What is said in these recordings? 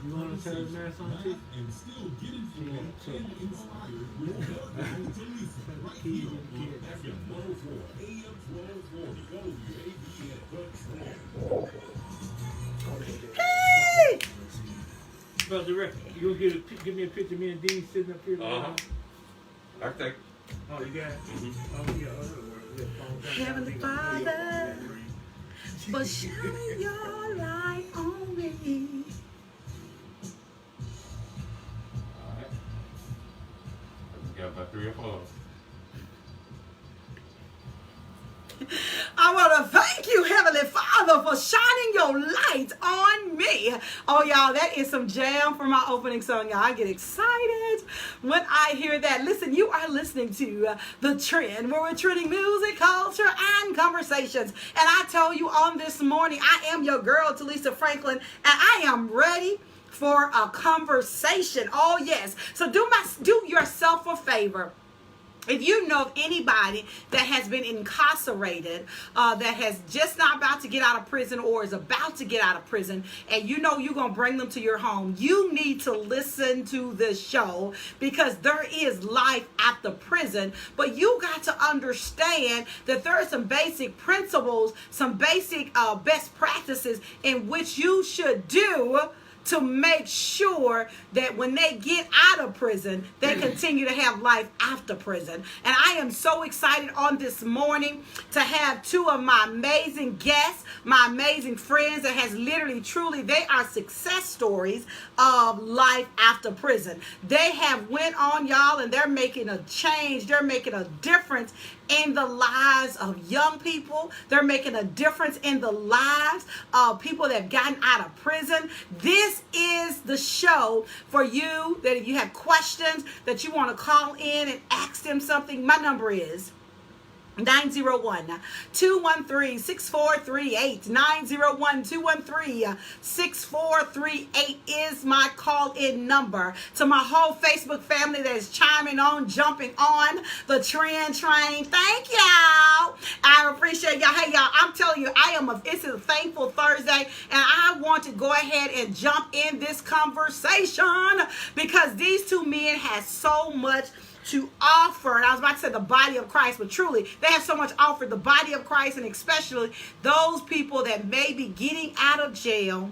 You want to tell us marathon too? And still get informed and inspired with WAVN FM 104, AM 1240, WAVN The Trend. Hey! Brother Rick, you gonna give me a picture of me and Dean sitting up here? I think. Oh, you got it? Oh, yeah. Heavenly Father, for shining your light on me. Alright. We got about 3 or 4. I want to thank you, Heavenly Father, for shining your light on me. Oh, y'all, that is some jam for my opening song, y'all. I get excited when I hear that. Listen, you are listening to The Trend, where we're trending music, culture, and conversations. And I tell you on this morning, I am your girl, Telisa Franklin, and I am ready for a conversation. Oh, yes. So do yourself a favor. If you know of anybody that has been incarcerated, that has just not about to get out of prison or is about to get out of prison, and you know you're going to bring them to your home, you need to listen to this show, because there is life after prison. But you got to understand that there are some basic principles, some basic best practices in which you should do to make sure that when they get out of prison, they continue to have life after prison. And I am so excited on this morning to have two of my amazing guests, my amazing friends that has literally, truly, they are success stories of life after prison. They have went on, y'all, and they're making a change. They're making a difference in the lives of young people. They're making a difference in the lives of people that have gotten out of prison. This is the show for you that if you have questions that you want to call in and ask them something, my number is 901-213-6438. 901-213-6438 is my call-in number. To my whole Facebook family that is chiming on, jumping on the trend train, thank y'all. I appreciate y'all. Hey, y'all, I'm telling you, it's a thankful Thursday, and I want to go ahead and jump in this conversation because these two men have so much to offer. And I was about to say the body of Christ, but truly they have so much offered the body of Christ, and especially those people that may be getting out of jail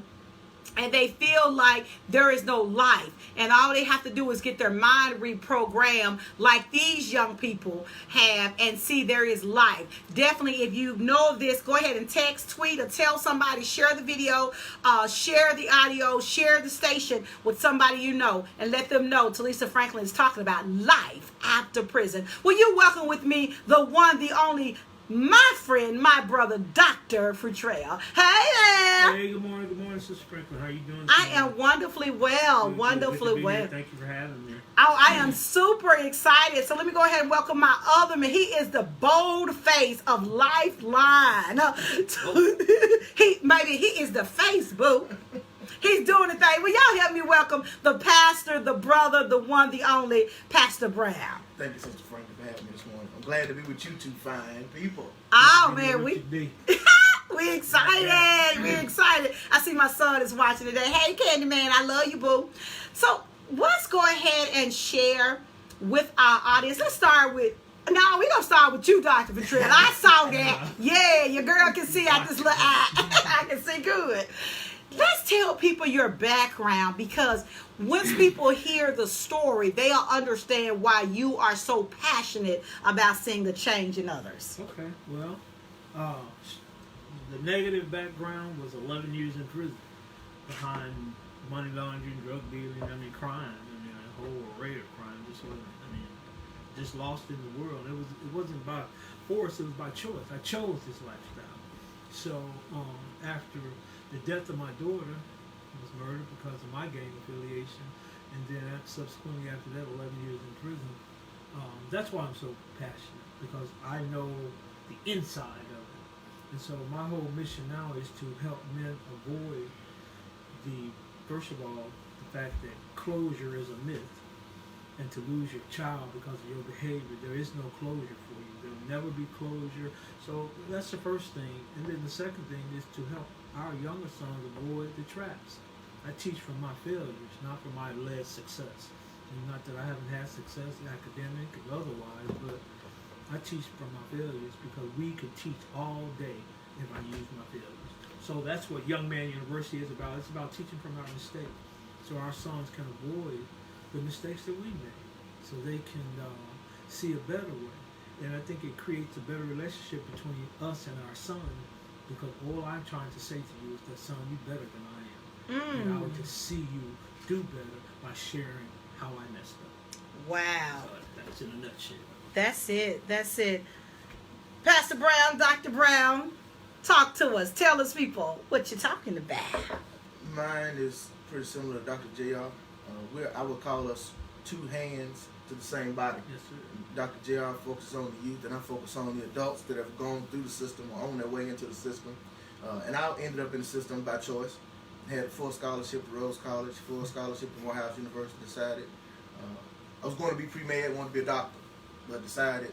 and they feel like there is no life, and all they have to do is get their mind reprogrammed like these young people have and see there is life. Definitely, if you know this, go ahead and text, tweet, or tell somebody, share the video, share the audio, share the station with somebody you know, and let them know Telisa Franklin is talking about life after prison. Will you welcome with me the one, the only, my friend, my brother, Dr. Futrell. Hey there. Hey, good morning, Sister Franklin. How you doing? I am wonderfully well, wonderfully well. Thank you for having me. Oh, I am super excited. So let me go ahead and welcome my other man. He is the bold face of Lifeline. He is the face, boo. He's doing the thing. Will y'all help me welcome the pastor, the brother, the one, the only, Pastor Brown. Thank you, Sister Franklin, for having me this morning. I'm glad to be with you two fine people. Oh, man, we excited. We excited. I see my son is watching today. Hey, Candyman, I love you, boo. So let's go ahead and share with our audience. Let's start with, no, we're going to start with you, Dr. Futrell. I saw that. Yeah, your girl can see out this little eye. I can see good. Let's tell people your background, because once people hear the story, they'll understand why you are so passionate about seeing the change in others. Okay, well, the negative background was 11 years in prison behind money laundering, drug dealing, crime. A whole array of crime. Just lost in the world. It wasn't by force, it was by choice. I chose this lifestyle. So after the death of my daughter, was murdered because of my gang affiliation, and then subsequently after that, 11 years in prison. That's why I'm so passionate, because I know the inside of it. And so my whole mission now is to help men avoid first of all, the fact that closure is a myth, and to lose your child because of your behavior. There is no closure for you. There will never be closure. So that's the first thing. And then the second thing is to help our younger sons avoid the traps. I teach from my failures, not from my alleged success. And not that I haven't had success, academic and otherwise, but I teach from my failures because we could teach all day if I use my failures. So that's what Young Man University is about. It's about teaching from our mistakes, so our sons can avoid the mistakes that we made, so they can see a better way. And I think it creates a better relationship between us and our son, because all I'm trying to say to you is that, son, you're better than I am. And I would just see you do better by sharing how I messed up. Wow. So that's in a nutshell. That's it. That's it. Pastor Brown, Dr. Brown, talk to us. Tell us, people, what you're talking about. Mine is pretty similar to Dr. JR. I would call us two hands to the same body. Yes, sir. Dr. JR focuses on the youth, and I focus on the adults that have gone through the system or on their way into the system. And I ended up in the system by choice. Had a full scholarship at Rose College, full scholarship at Morehouse University. Decided I was going to be pre-med, wanted to be a doctor, but decided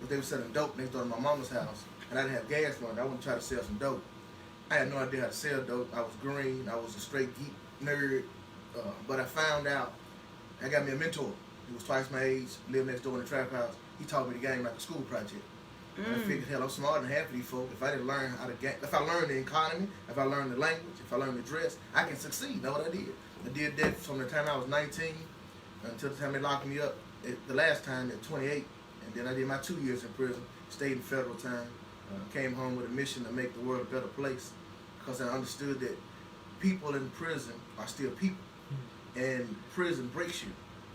that they were selling dope next door to my mama's house, and I didn't have gas money. I wanted to try to sell some dope. I had no idea how to sell dope. I was green. I was a straight geek nerd. But I found out I got me a mentor. He was twice my age, lived next door in the trap house. He taught me the game like a school project. And I figured, hell, I'm smarter than half of these folks. If I didn't learn how to if I learned the economy, if I learned the language, if I learned the dress, I can succeed. That's what I did. I did that from the time I was 19 until the time they locked me up the last time at 28. And then I did my 2 years in prison, stayed in federal time, came home with a mission to make the world a better place, because I understood that people in prison are still people. And prison breaks you.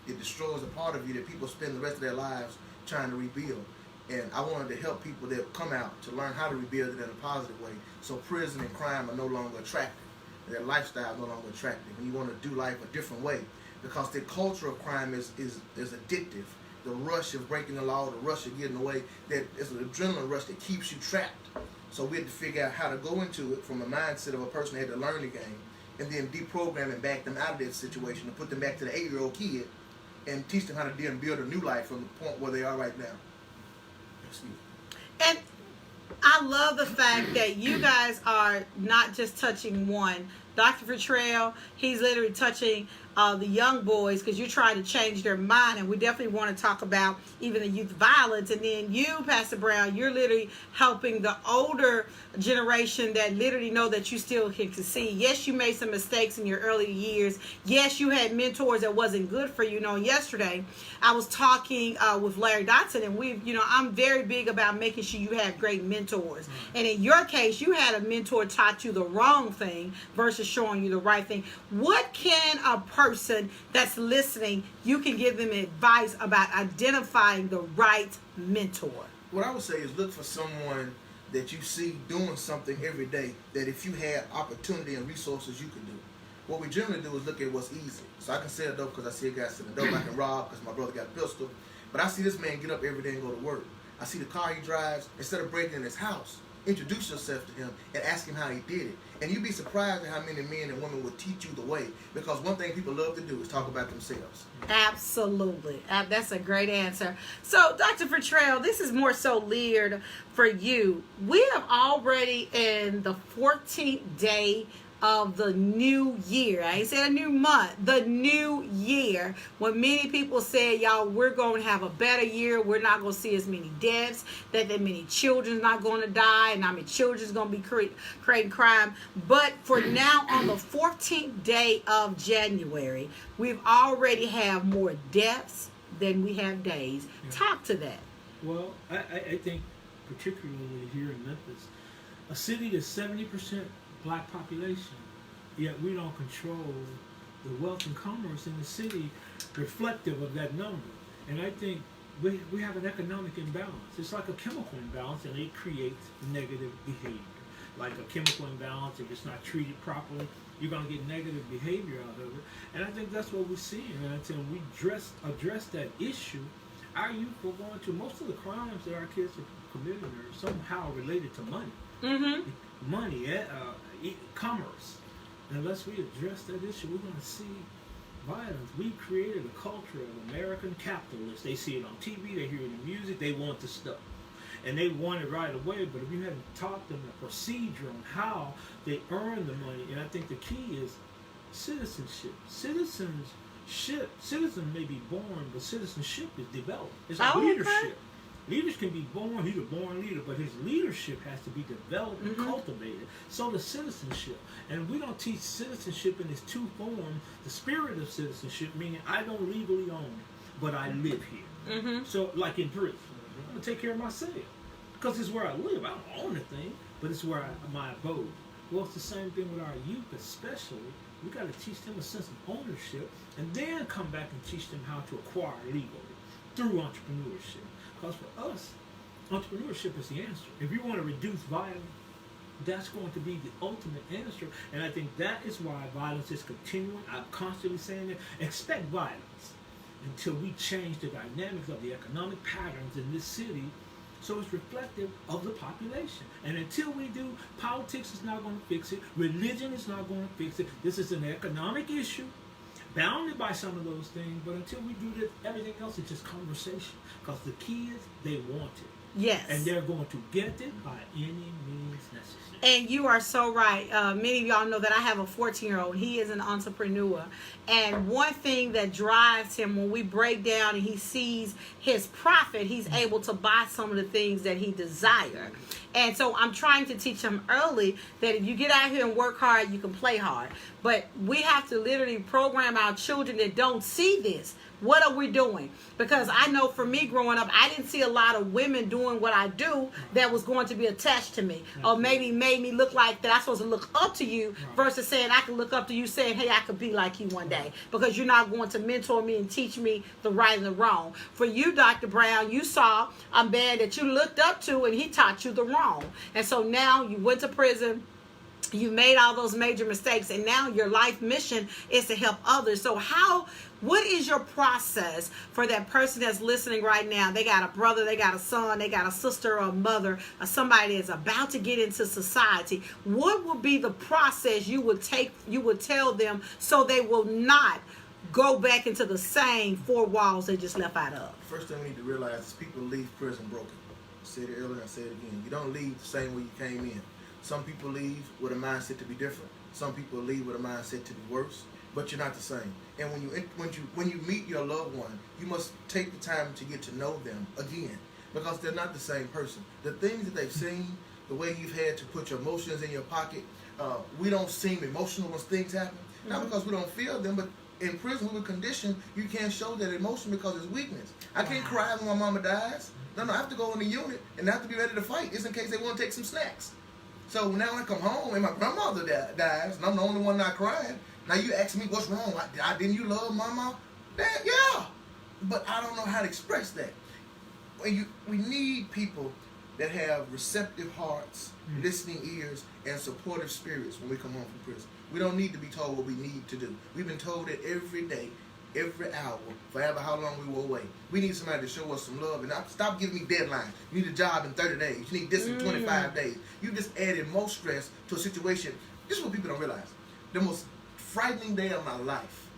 It destroys a part of you that people spend the rest of their lives trying to rebuild. And I wanted to help people that come out to learn how to rebuild it in a positive way. So prison and crime are no longer attractive. Their lifestyle is no longer attractive. And you want to do life a different way, because the culture of crime is addictive. The rush of breaking the law, the rush of getting away, that is an adrenaline rush that keeps you trapped. So we had to figure out how to go into it from the mindset of a person that had to learn the game, and then deprogram and back them out of that situation and put them back to the 8-year-old kid and teach them how to deal and build a new life from the point where they are right now. And I love the fact that you guys are not just touching one. Dr. Futrell, he's literally touching the young boys, because you're trying to change their mind, and we definitely want to talk about even the youth violence. And then you, Pastor Brown, you're literally helping the older generation that literally know that you still can succeed. Yes, you made some mistakes in your early years. Yes, you had mentors that wasn't good for you. You know, yesterday I was talking with Larry Dotson, and I'm very big about making sure you have great mentors. And in your case, you had a mentor taught you the wrong thing versus showing you the right thing. What can a person that's listening, you can give them advice about identifying the right mentor? What I would say is look for someone that you see doing something every day that if you had opportunity and resources, you could do. What we generally do is look at what's easy. So I can sell dope because I see a guy selling dope. I can rob because my brother got a pistol. But I see this man get up every day and go to work. I see the car he drives. Instead of breaking in his house, introduce yourself to him and ask him how he did it. And you'd be surprised at how many men and women will teach you the way. Because one thing people love to do is talk about themselves. Absolutely. That's a great answer. So, Dr. Futrell, this is more so leered for you. We have already in the 14th day of the new year. I ain't said a new month, the new year, when many people said, y'all, we're going to have a better year. We're not going to see as many deaths, that many children's not going to die, and children's going to be creating crime. But for now, on the 14th day of January, we've already have more deaths than we have days. Yeah. Talk to that. Well, I think particularly here in Memphis, a city that's 70% black population, yet we don't control the wealth and commerce in the city reflective of that number. And I think we have an economic imbalance. It's like a chemical imbalance, and it creates negative behavior. Like a chemical imbalance, if it's not treated properly, you're going to get negative behavior out of it. And I think that's what we're seeing. And until we address that issue, our youth will go into most of the crimes that our kids are committing are somehow related to money. Mm-hmm. Money, commerce. Unless we address that issue, we're going to see violence. We created a culture of American capitalists. They see it on TV, they hear it in music, they want the stuff. And they want it right away, but if you hadn't taught them the procedure on how they earn the money, and I think the key is citizenship. Citizen may be born, but citizenship is developed. It's Oh, like okay. leadership. Leaders can be born, he's a born leader, but his leadership has to be developed and cultivated. So the citizenship. And we don't teach citizenship in its two forms. The spirit of citizenship, meaning I don't legally own it, but I live here. So like in prison, I'm going to take care of myself. Because it's where I live. I don't own the thing, but it's where my abode. Well, it's the same thing with our youth, especially. We got to teach them a sense of ownership, and then come back and teach them how to acquire legally through entrepreneurship. Because for us, entrepreneurship is the answer. If you want to reduce violence, that's going to be the ultimate answer. And I think that is why violence is continuing. I'm constantly saying it. Expect violence until we change the dynamics of the economic patterns in this city so it's reflective of the population. And until we do, politics is not going to fix it. Religion is not going to fix it. This is an economic issue, bounded by some of those things. But until we do this, everything else is just conversation. Because the kids, they want it. Yes. And they're going to get it by any means necessary. And you are so right. Many of y'all know that I have a 14-year-old. He is an entrepreneur. And one thing that drives him when we break down and he sees his profit, he's able to buy some of the things that he desires. And so I'm trying to teach him early that if you get out here and work hard, you can play hard. But we have to literally program our children that don't see this. What are we doing? Because I know for me growing up, I didn't see a lot of women doing what I do that was going to be attached to me. Or maybe made me look like that I'm supposed to look up to you versus saying I can look up to you saying, hey, I could be like you one day. Because you're not going to mentor me and teach me the right and the wrong. For you, Dr. Brown, you saw a man that you looked up to and he taught you the wrong. And so now you went to prison. You made all those major mistakes, and now your life mission is to help others. So what is your process for that person that's listening right now? They got a brother, they got a son, they got a sister or a mother, or somebody that's about to get into society. What would be the process you would tell them so they will not go back into the same four walls they just left out of? First thing we need to realize is people leave prison broken. I said it earlier, I said it again. You don't leave the same way you came in. Some people leave with a mindset to be different. Some people leave with a mindset to be worse. But you're not the same. And when you meet your loved one, you must take the time to get to know them again, because they're not the same person. The things that they've seen, the way you've had to put your emotions in your pocket, we don't seem emotional when things happen. Not because we don't feel them, but in prison we were conditioned. You can't show that emotion because it's weakness. I can't cry when my mama dies. No, I have to go in the unit and I have to be ready to fight. It's in case they want to take some snacks. So now I come home and my grandmother dies, and I'm the only one not crying. Now you ask me what's wrong. Didn't you love mama? Yeah, but I don't know how to express that. We need people that have receptive hearts, listening ears, and supportive spirits when we come home from prison. We don't need to be told what we need to do. We've been told it every day, every hour, forever how long we were away. We need somebody to show us some love. And stop giving me deadlines. You need a job in 30 days. You need this in 25 days. You just added more stress to a situation. This is what people don't realize. The most frightening day of my life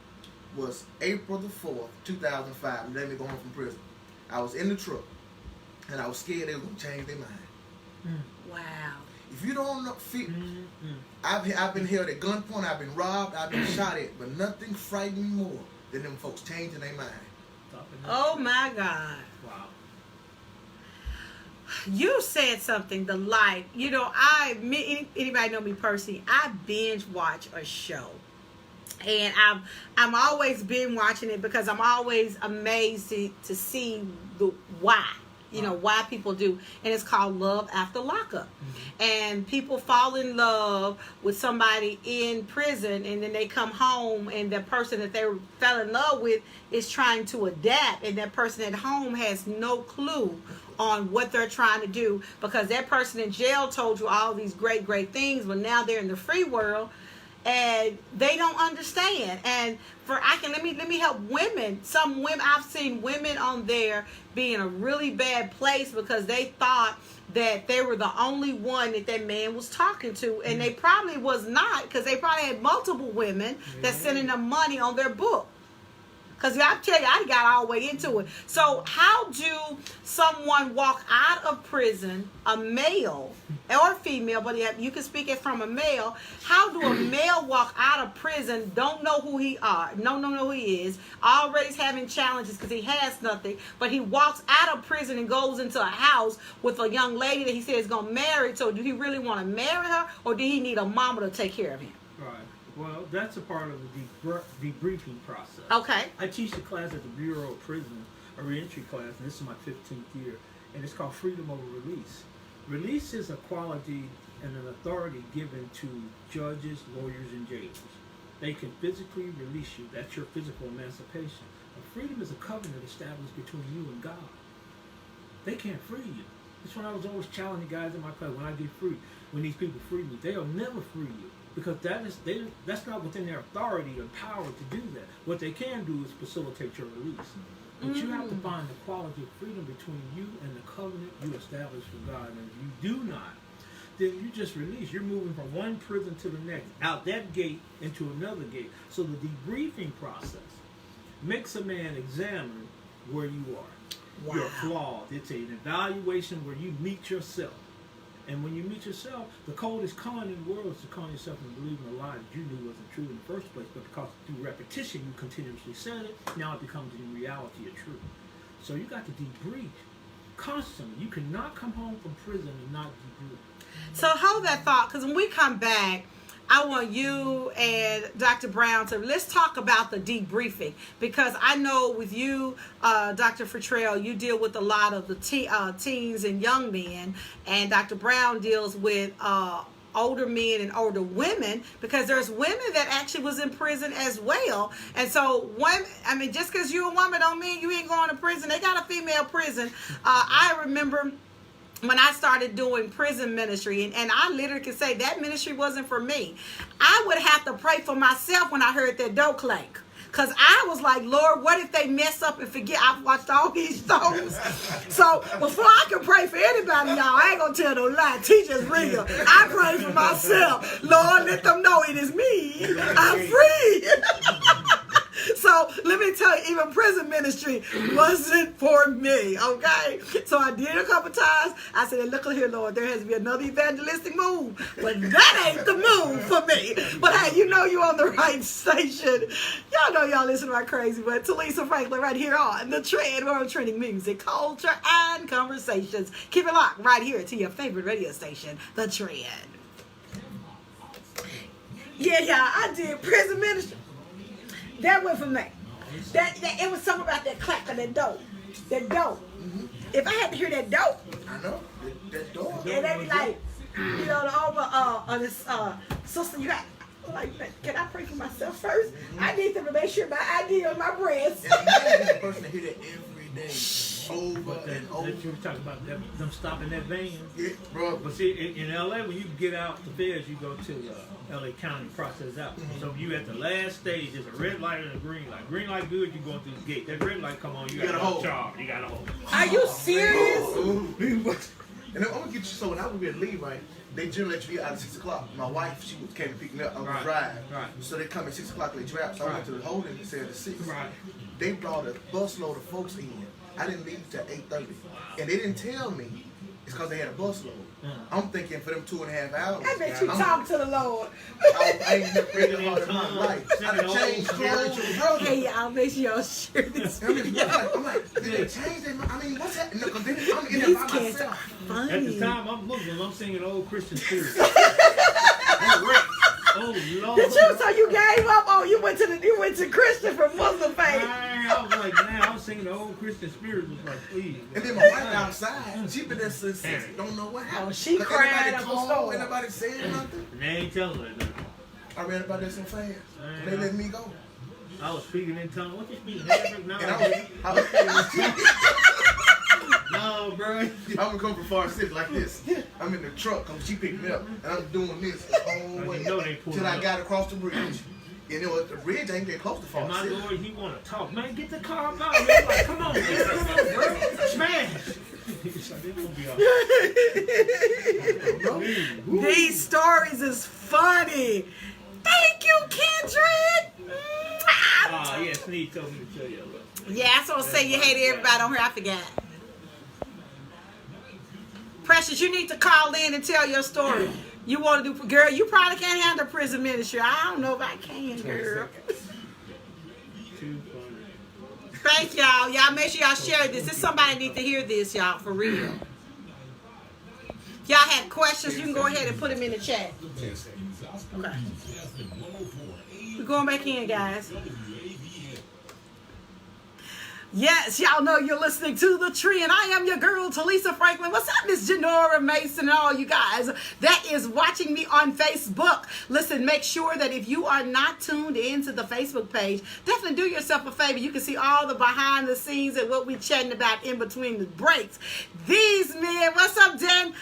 was April the 4th, 2005. They let me go home from prison. I was in the truck, and I was scared they were going to change their mind. Wow. If you don't know, I've been held at gunpoint, I've been robbed, I've been shot at, but nothing frightened me more than them folks changing their mind. Oh my God. Wow. You said something, the light. You know, anybody know me personally, I binge watch a show. And I'm always been watching it because I'm always amazed to see the why. You know, why people do. And it's called Love After Lockup. And people fall in love with somebody in prison, and then they come home, and the person that they fell in love with is trying to adapt, and that person at home has no clue on what they're trying to do, because that person in jail told you all these great things, but now they're in the free world and they don't understand. And let me help women. Some women, I've seen women on there be in a really bad place because they thought that they were the only one that man was talking to, and they probably was not, because they probably had multiple women that's sending them money on their book. Because I tell you, I got all the way into it. So how do someone walk out of prison, a male or female, but you can speak it from a male. How do a male walk out of prison, don't know who he are, don't know who he is, already having challenges because he has nothing, but he walks out of prison and goes into a house with a young lady that he says is going to marry. So do he really want to marry her, or do he need a mama to take care of him? Right. Well, that's a part of the debriefing process. Okay. I teach a class at the Bureau of Prison, a reentry class, and this is my 15th year, and it's called Freedom Over Release. Release is a quality and an authority given to judges, lawyers, and jailers. They can physically release you. That's your physical emancipation. But freedom is a covenant established between you and God. They can't free you. That's when I was always challenging guys in my class. When I get free, when these people free me, they'll never free you, because that's not within their authority or power to do that. What they can do is facilitate your release. But you have to find the quality of freedom between you and the covenant you establish with God. And if you do not, then you just release. You're moving from one prison to the next, out that gate into another gate. So the debriefing process makes a man examine where you are. Wow. You're flawed. It's an evaluation where you meet yourself. And when you meet yourself, the coldest con in the world is to con yourself and believing a lie that you knew wasn't true in the first place. But because through repetition you continuously said it, now it becomes the reality of truth. So you got to debrief constantly. You cannot come home from prison and not debrief. So hold that thought, because when we come back, I want you and Dr. Brown to, let's talk about the debriefing, because I know with you, Dr. Futrell, you deal with a lot of the teens and young men, and Dr. Brown deals with older men and older women, because there's women that actually was in prison as well. And so just because you're a woman don't mean you ain't going to prison. They got a female prison. I remember when I started doing prison ministry, and I literally can say that ministry wasn't for me. I would have to pray for myself when I heard that door clank. Because I was like, Lord, what if they mess up and forget? I've watched all these shows. So before I can pray for anybody, y'all, I ain't going to tell no lie. Teacher's real. I pray for myself. Lord, let them know it is me. I'm free. So let me tell you, even prison ministry wasn't for me, okay? So I did it a couple times. I said, look here, Lord, there has to be another evangelistic move, but that ain't the move for me. But hey, you know you're on the right station. Y'all know y'all listen to my crazy, but Telisa Franklin right here on The Trend, where I'm trending music, culture, and conversations. Keep it locked right here to your favorite radio station, The Trend. Yeah, I did prison ministry. That went for me. That it was something about that clack of that dope. That dope. Mm-hmm. If I had to hear that dope, I know that dope. And they be like, you know, this sister, you got like, can I pray for myself first? Mm-hmm. I need them to make sure my ID on my breast. And imagine the person that hear that every day. Over and over. You were talking about them stopping that van. Yeah, bro. But see, in LA, when you get out the feds, you go to LA County, process out. Mm-hmm. So you at the last stage, there's a red light and a green light. Green light good, you going through the gate. That red light come on, you got to hold. Charge. You got to hold. Are you serious? And I'm gonna get you. So when I was gonna leave, right, they generally let you leave out at 6 o'clock. My wife, she came to pick me up on the drive. Right. So they come at 6 o'clock. They drive. So I went to the holding and said at 6. Right. They brought a busload of folks in. I didn't leave till 8:30, and they didn't tell me it's because they had a busload. I'm thinking for them 2.5 hours. I bet you talk to the Lord. I ain't never read the heart of my life. I done changed clothes. Hey, y'all, make sure y'all share this. I'm like, did they change their mind? I mean, what's happening? No, because I'm in there by myself. Funny. At the time, I'm Muslim. I'm singing old Christian spirits. Oh Lord! Did you? So you gave up? Oh, you went to Christian from Muslim faith. I was like, man, I was singing the old Christian spirits. Was like, please. And then my wife outside, she been there since 6. Don't know what happened. Oh, she cried up the store. Anybody saying nothing? And they ain't telling her nothing. I read about that so fast. They let me go. I was speaking in tongues. What you speaking? No, I was no, bro. I'm gonna come from Far City like this. I'm in the truck. She picked me up, and I'm doing this the whole way till I got across the bridge. You know what? The bridge ain't getting close to Far City. My Lord, he want to talk. Man, get the car out. Man, like, come on, man. Come on, bro. Smash. These stories is funny. Thank you, Kendrick. Yeah, Sneed told me to tell you. Yeah, I was say you hate everybody on here. I forgot. Precious, you need to call in and tell your story. You want to do, girl, you probably can't handle prison ministry. I don't know if I can, girl. Too funny. Thank y'all. Y'all make sure y'all share this. Somebody need to hear this, y'all, for real. If y'all had questions, you can go ahead and put them in the chat. Okay. We're going back in, guys. Yes, y'all know you're listening to The Trend. I am your girl, Telisa Franklin. What's up, Miss Janora Mason and all you guys that is watching me on Facebook? Listen, make sure that if you are not tuned into the Facebook page, definitely do yourself a favor. You can see all the behind the scenes and what we chatting about in between the breaks. These men, what's up, Dan?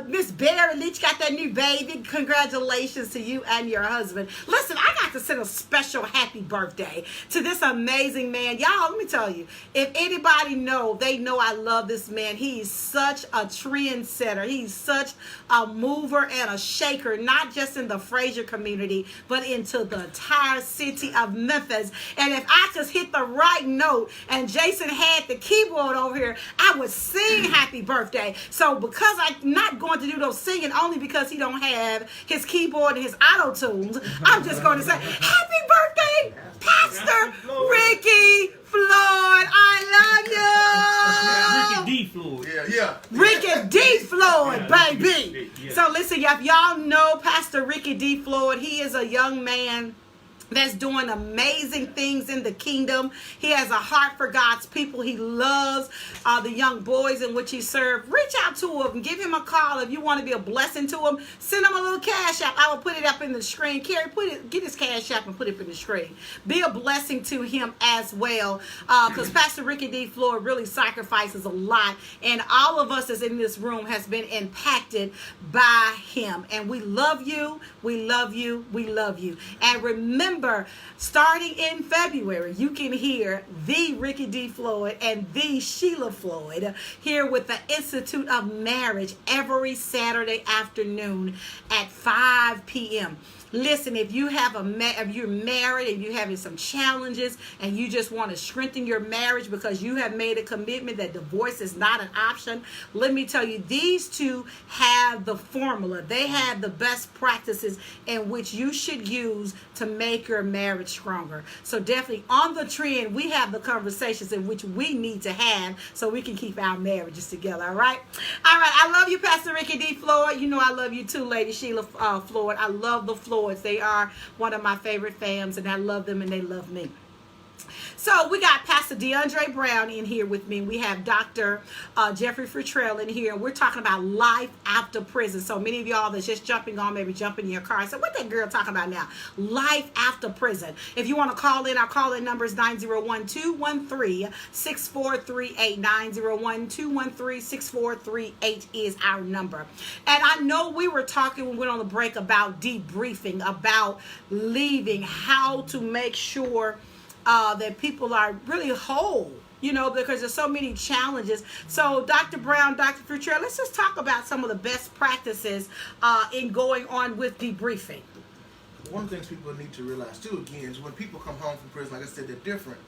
Miss Barry Leach got that new baby. Congratulations to you and your husband. Listen, I got to send a special happy birthday to this amazing man. Y'all, let me tell you. If anybody know, they know I love this man. He's such a trendsetter. He's such a mover and a shaker, not just in the Fraser community, but into the entire city of Memphis. And if I just hit the right note and Jason had the keyboard over here, I would sing happy birthday. So because I'm not going to do those singing only because he don't have his keyboard and his auto tunes, I'm just going to say, happy birthday, Pastor Ricky Floyd, I love you. Ricky D. Floyd. Yeah. Ricky D. Floyd, Yeah, baby. yeah. So listen, if y'all know Pastor Ricky D. Floyd, he is a young man that's doing amazing things in the kingdom. He has a heart for God's people. He loves the young boys in which he served. Reach out to him. Give him a call if you want to be a blessing to him. Send him a little cash app. I will put it up in the screen. Carrie, get his cash app and put it in the screen. Be a blessing to him as well, because Pastor Ricky D. Floyd really sacrifices a lot, and all of us that's in this room has been impacted by him. And we love you. We love you. We love you. And remember, starting in February, you can hear the Ricky D. Floyd and the Sheila Floyd here with the Institute of Marriage every Saturday afternoon at 5 p.m. Listen, if you have if you're married and you're having some challenges and you just want to strengthen your marriage because you have made a commitment that divorce is not an option, let me tell you, these two have the formula. They have the best practices in which you should use to make your marriage stronger. So definitely on The Trend, we have the conversations in which we need to have so we can keep our marriages together. All right. I love you, Pastor Ricky D. Floyd. You know I love you too, Lady Sheila Floyd. I love the Floyd. They are one of my favorite fams, and I love them and they love me. So we got Pastor DeAndre Brown in here with me. We have Dr. Jeffrey Futrell in here, and we're talking about life after prison. So many of y'all that's just jumping on, maybe jumping in your car and say, what that girl talking about now? Life after prison. If you want to call in, our call-in number is 901-213-6438. 901-213-6438 is our number. And I know we were talking when we went on the break about debriefing, about leaving, how to make sure that people are really whole, because there's so many challenges. So Dr. Brown, Dr. Futrell, let's just talk about some of the best practices in going on with debriefing. One of the things people need to realize too, again, is when people come home from prison, like I said, they're different.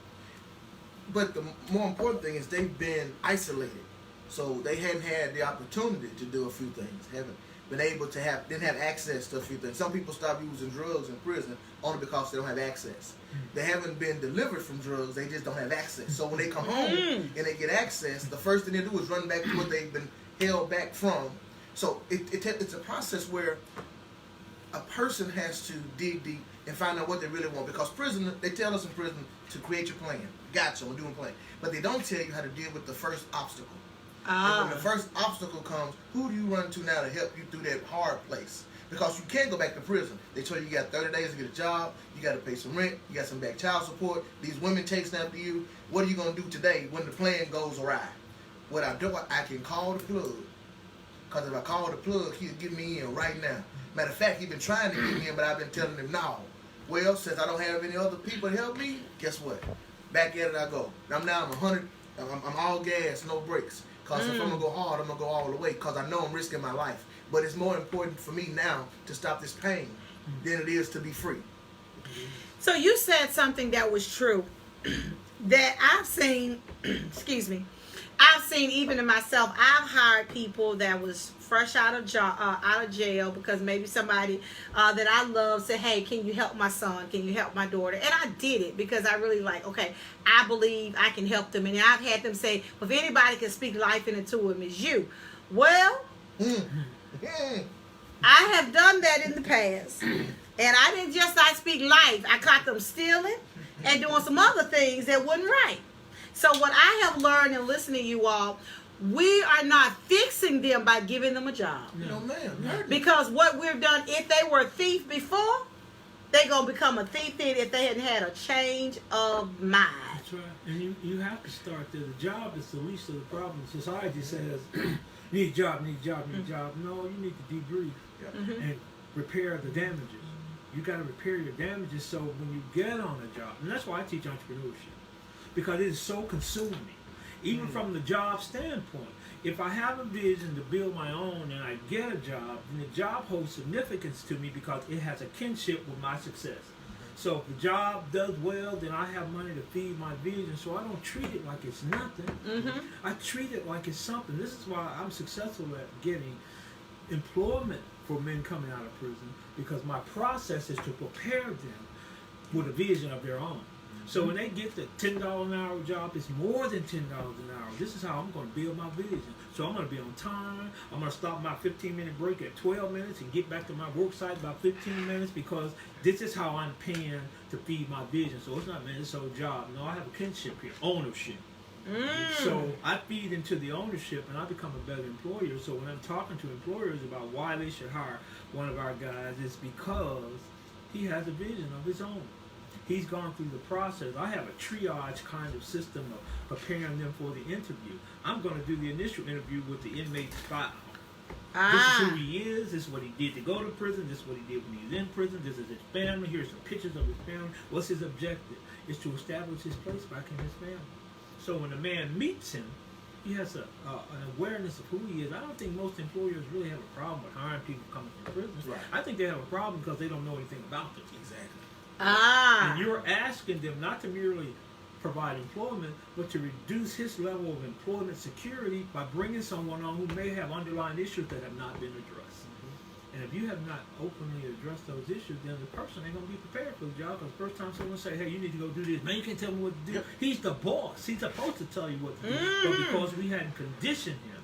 But the more important thing is they've been isolated. So they hadn't had the opportunity to do a few things, haven't been able to didn't have access to a few things. Some people stop using drugs in prison only because they don't have access. They haven't been delivered from drugs, they just don't have access. So when they come home and they get access, the first thing they do is run back to what they've been held back from. So it's a process where a person has to dig deep and find out what they really want. Because prison, they tell us in prison to create your plan. Gotcha, I'm doing a plan. But they don't tell you how to deal with the first obstacle. And when the first obstacle comes, who do you run to now to help you through that hard place? Because you can't go back to prison. They tell you got 30 days to get a job, you got to pay some rent, you got some back child support, these women chasing after you. What are you going to do today when the plan goes awry? What I do, I can call the plug. Because if I call the plug, he'll get me in right now. Matter of fact, he's been trying to get me in, but I've been telling him no. Well, since I don't have any other people to help me, guess what? Back at it I go. I'm 100, I'm all gas, no brakes. Because if I'm going to go hard, I'm going to go all the way because I know I'm risking my life. But it's more important for me now to stop this pain than it is to be free. So you said something that was true that I've seen, excuse me, I've seen even in myself. I've hired people that was fresh out of jail because maybe somebody that I love said, hey, can you help my son? Can you help my daughter? And I did it because I really okay, I believe I can help them. And I've had them say, well, if anybody can speak life into them, it's you. Well, I have done that in the past. And I didn't just speak life. I caught them stealing and doing some other things that wasn't right. So what I have learned in listening to you all, we are not fixing them by giving them a job. No, ma'am. Because what we've done, if they were a thief before, they're going to become a thief then if they hadn't had a change of mind. That's right. And you have to start there. The job is the least of the problem. Society says, need a job, need a job, need a job. No, you need to debrief and repair the damages. You got to repair your damages so when you get on a job, and that's why I teach entrepreneurship, because it is so consuming. Even from the job standpoint, if I have a vision to build my own and I get a job, then the job holds significance to me because it has a kinship with my success. So if the job does well, then I have money to feed my vision. So I don't treat it like it's nothing. I treat it like it's something. This is why I'm successful at getting employment for men coming out of prison, because my process is to prepare them with a vision of their own. So when they get the $10 an hour job, it's more than $10 an hour. This is how I'm going to build my vision. So I'm going to be on time. I'm going to stop my 15-minute break at 12 minutes and get back to my work site about 15 minutes because this is how I'm paying to feed my vision. So it's not, man, it's a job. No, I have a kinship here, ownership. So I feed into the ownership and I become a better employer. So when I'm talking to employers about why they should hire one of our guys, it's because he has a vision of his own. He's gone through the process. I have a triage kind of system of preparing them for the interview. I'm going to do the initial interview with the inmate's file. This is who he is. This is what he did to go to prison. This is what he did when he was in prison. This is his family. Here's some pictures of his family. What's his objective? It's to establish his place back in his family. So when a man meets him, he has an awareness of who he is. I don't think most employers really have a problem with hiring people coming from prison. Right. I think they have a problem because they don't know anything about them. Exactly. And you're asking them not to merely provide employment, but to reduce his level of employment security by bringing someone on who may have underlying issues that have not been addressed. And if you have not openly addressed those issues, then the person ain't going to be prepared for the job. Because the first time someone say, hey, you need to go do this, man, you can't tell me what to do. He's the boss. He's supposed to tell you what to do. But because we hadn't conditioned him,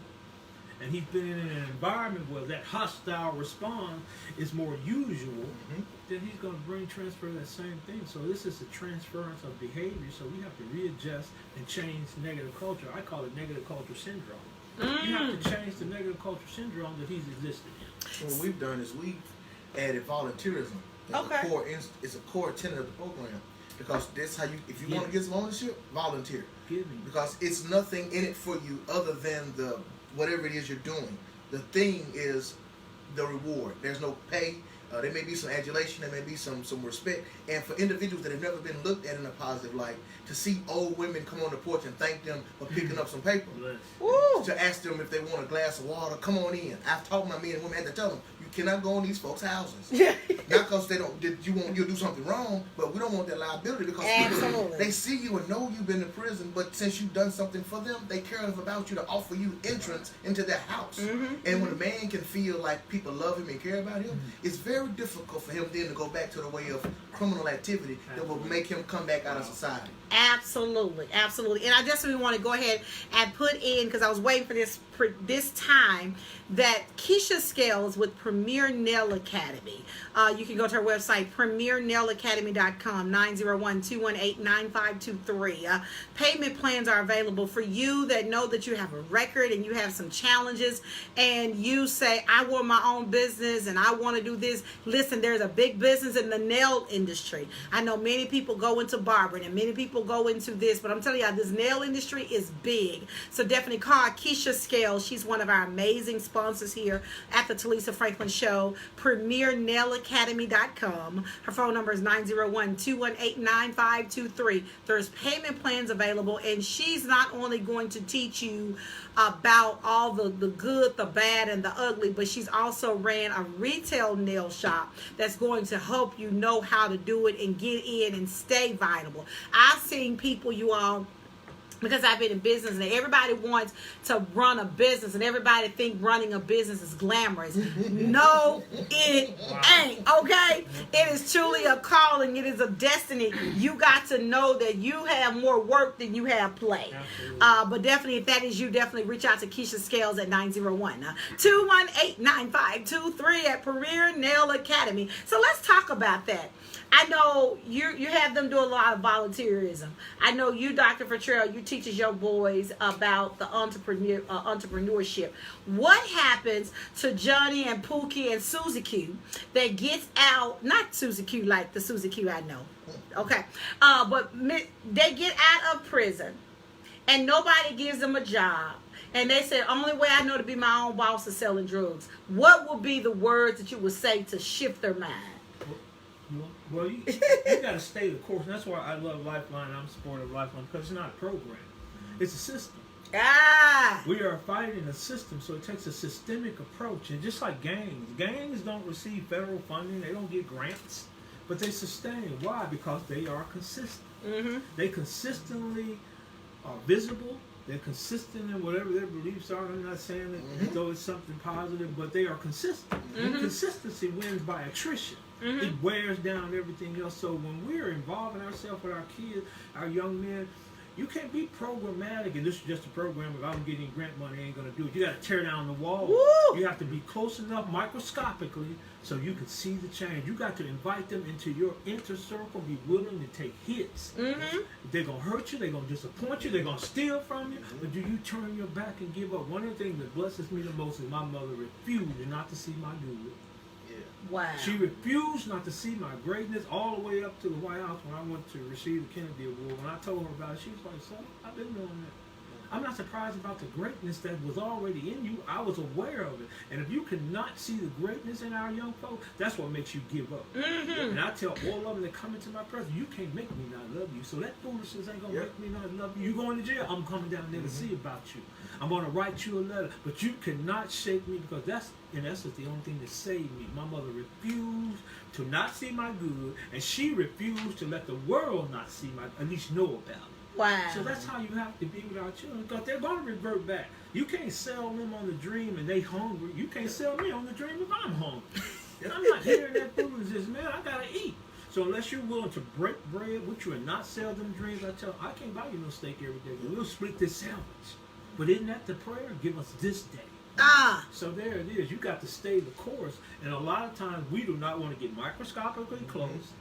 and he's been in an environment where that hostile response is more usual, then he's going to transfer that same thing. So this is a transference of behavior. So we have to readjust and change negative culture. I call it negative culture syndrome. You have to change the negative culture syndrome that he's existed in. So what we've done is we added volunteerism. It's a core tenet of the program. Because that's how if you want to get some ownership, volunteer. Because it's nothing in it for you other than the whatever it is you're doing. The thing is the reward. There's no pay. There may be some adulation. There may be some respect. And for individuals that have never been looked at in a positive light, to see old women come on the porch and thank them for picking up some paper, to ask them if they want a glass of water, come on in. I've taught my men and women, I had to tell them, you cannot go in these folks' houses. Not because you'll do something wrong, but we don't want that liability because people, they see you and know you've been to prison, but since you've done something for them, they care enough about you to offer you entrance into their house. And when a man can feel like people love him and care about him, it's very difficult for him then to go back to the way of criminal activity that will make him come back out of society. Absolutely. And I just really want to go ahead and put in, because I was waiting for this time, that Keisha Scales with Premier Nail Academy. You can go to our website, premiernailacademy.com, 901-218-9523. Payment plans are available for you that know that you have a record and you have some challenges and you say, I want my own business and I want to do this. Listen, there's a big business in the nail industry. I know many people go into barbering and many people go into this, but I'm telling you, this nail industry is big. So definitely call Keisha Scales. She's one of our amazing sponsors here at the Telisa Franklin show, PremierNailAcademy.com. Her phone number is 901-218-9523. There's payment plans available, and she's not only going to teach you about all the good, the bad, and the ugly, but she's also ran a retail nail shop that's going to help you know how to do it and get in and stay viable. I've seen people, you all, because I've been in business, and everybody wants to run a business, and everybody think running a business is glamorous. No, it ain't, okay? It is truly a calling. It is a destiny. You got to know that you have more work than you have play. But definitely, if that is you, definitely reach out to Keisha Scales at 901-218-9523 at Premier Nail Academy. So let's talk about that. I know you have them do a lot of volunteerism. I know you, Dr. Futrell, you teaches your boys about the entrepreneurship. What happens to Johnny and Pookie and Susie Q that gets out, not Susie Q like the Susie Q I know, okay, but they get out of prison and nobody gives them a job. And they said, only way I know to be my own boss is selling drugs. What would be the words that you would say to shift their mind? Well, you got to stay the course. And that's why I love Lifeline. I'm supportive of Lifeline because it's not a program. It's a system. We are fighting a system, so it takes a systemic approach. And just like gangs don't receive federal funding. They don't get grants, but they sustain. Why? Because they are consistent. Mm-hmm. They consistently are visible. They're consistent in whatever their beliefs are. I'm not saying that though it's something positive, but they are consistent. Mm-hmm. Consistency wins by attrition. Mm-hmm. It wears down everything else. So when we're involving ourselves with our kids, our young men, you can't be programmatic, and this is just a program. If I'm getting grant money, I ain't going to do it. You got to tear down the wall. Woo! You have to be close enough microscopically so you can see the change. You got to invite them into your inner circle, be willing to take hits. Mm-hmm. They're going to hurt you. They're going to disappoint you. They're going to steal from you. But do you turn your back and give up? One of the things that blesses me the most is my mother refused not to see my good. Wow. She refused not to see my greatness all the way up to the White House when I went to receive the Kennedy Award. When I told her about it, she was like, son, I've been doing that. I'm not surprised about the greatness that was already in you. I was aware of it. And if you cannot see the greatness in our young folks, that's what makes you give up. Mm-hmm. And I tell all of them that come into my presence, you can't make me not love you. So that foolishness ain't going to make me not love you. You going to jail, I'm coming down there to see about you. I'm going to write you a letter. But you cannot shake me because that's, in essence, the only thing that saved me. My mother refused to not see my good, and she refused to let the world not see my, at least know about it. Wow. So that's how you have to be with our children, because they're going to revert back. You can't sell them on the dream and they hungry. You can't sell me on the dream if I'm hungry. And I'm not hearing that foolishness, man. I got to eat. So unless you're willing to break bread with you and not sell them dreams, I tell them, I can't buy you no steak every day. We'll split this sandwich. But isn't that the prayer? Give us this day. So there it is. You got to stay the course. And a lot of times we do not want to get microscopically close.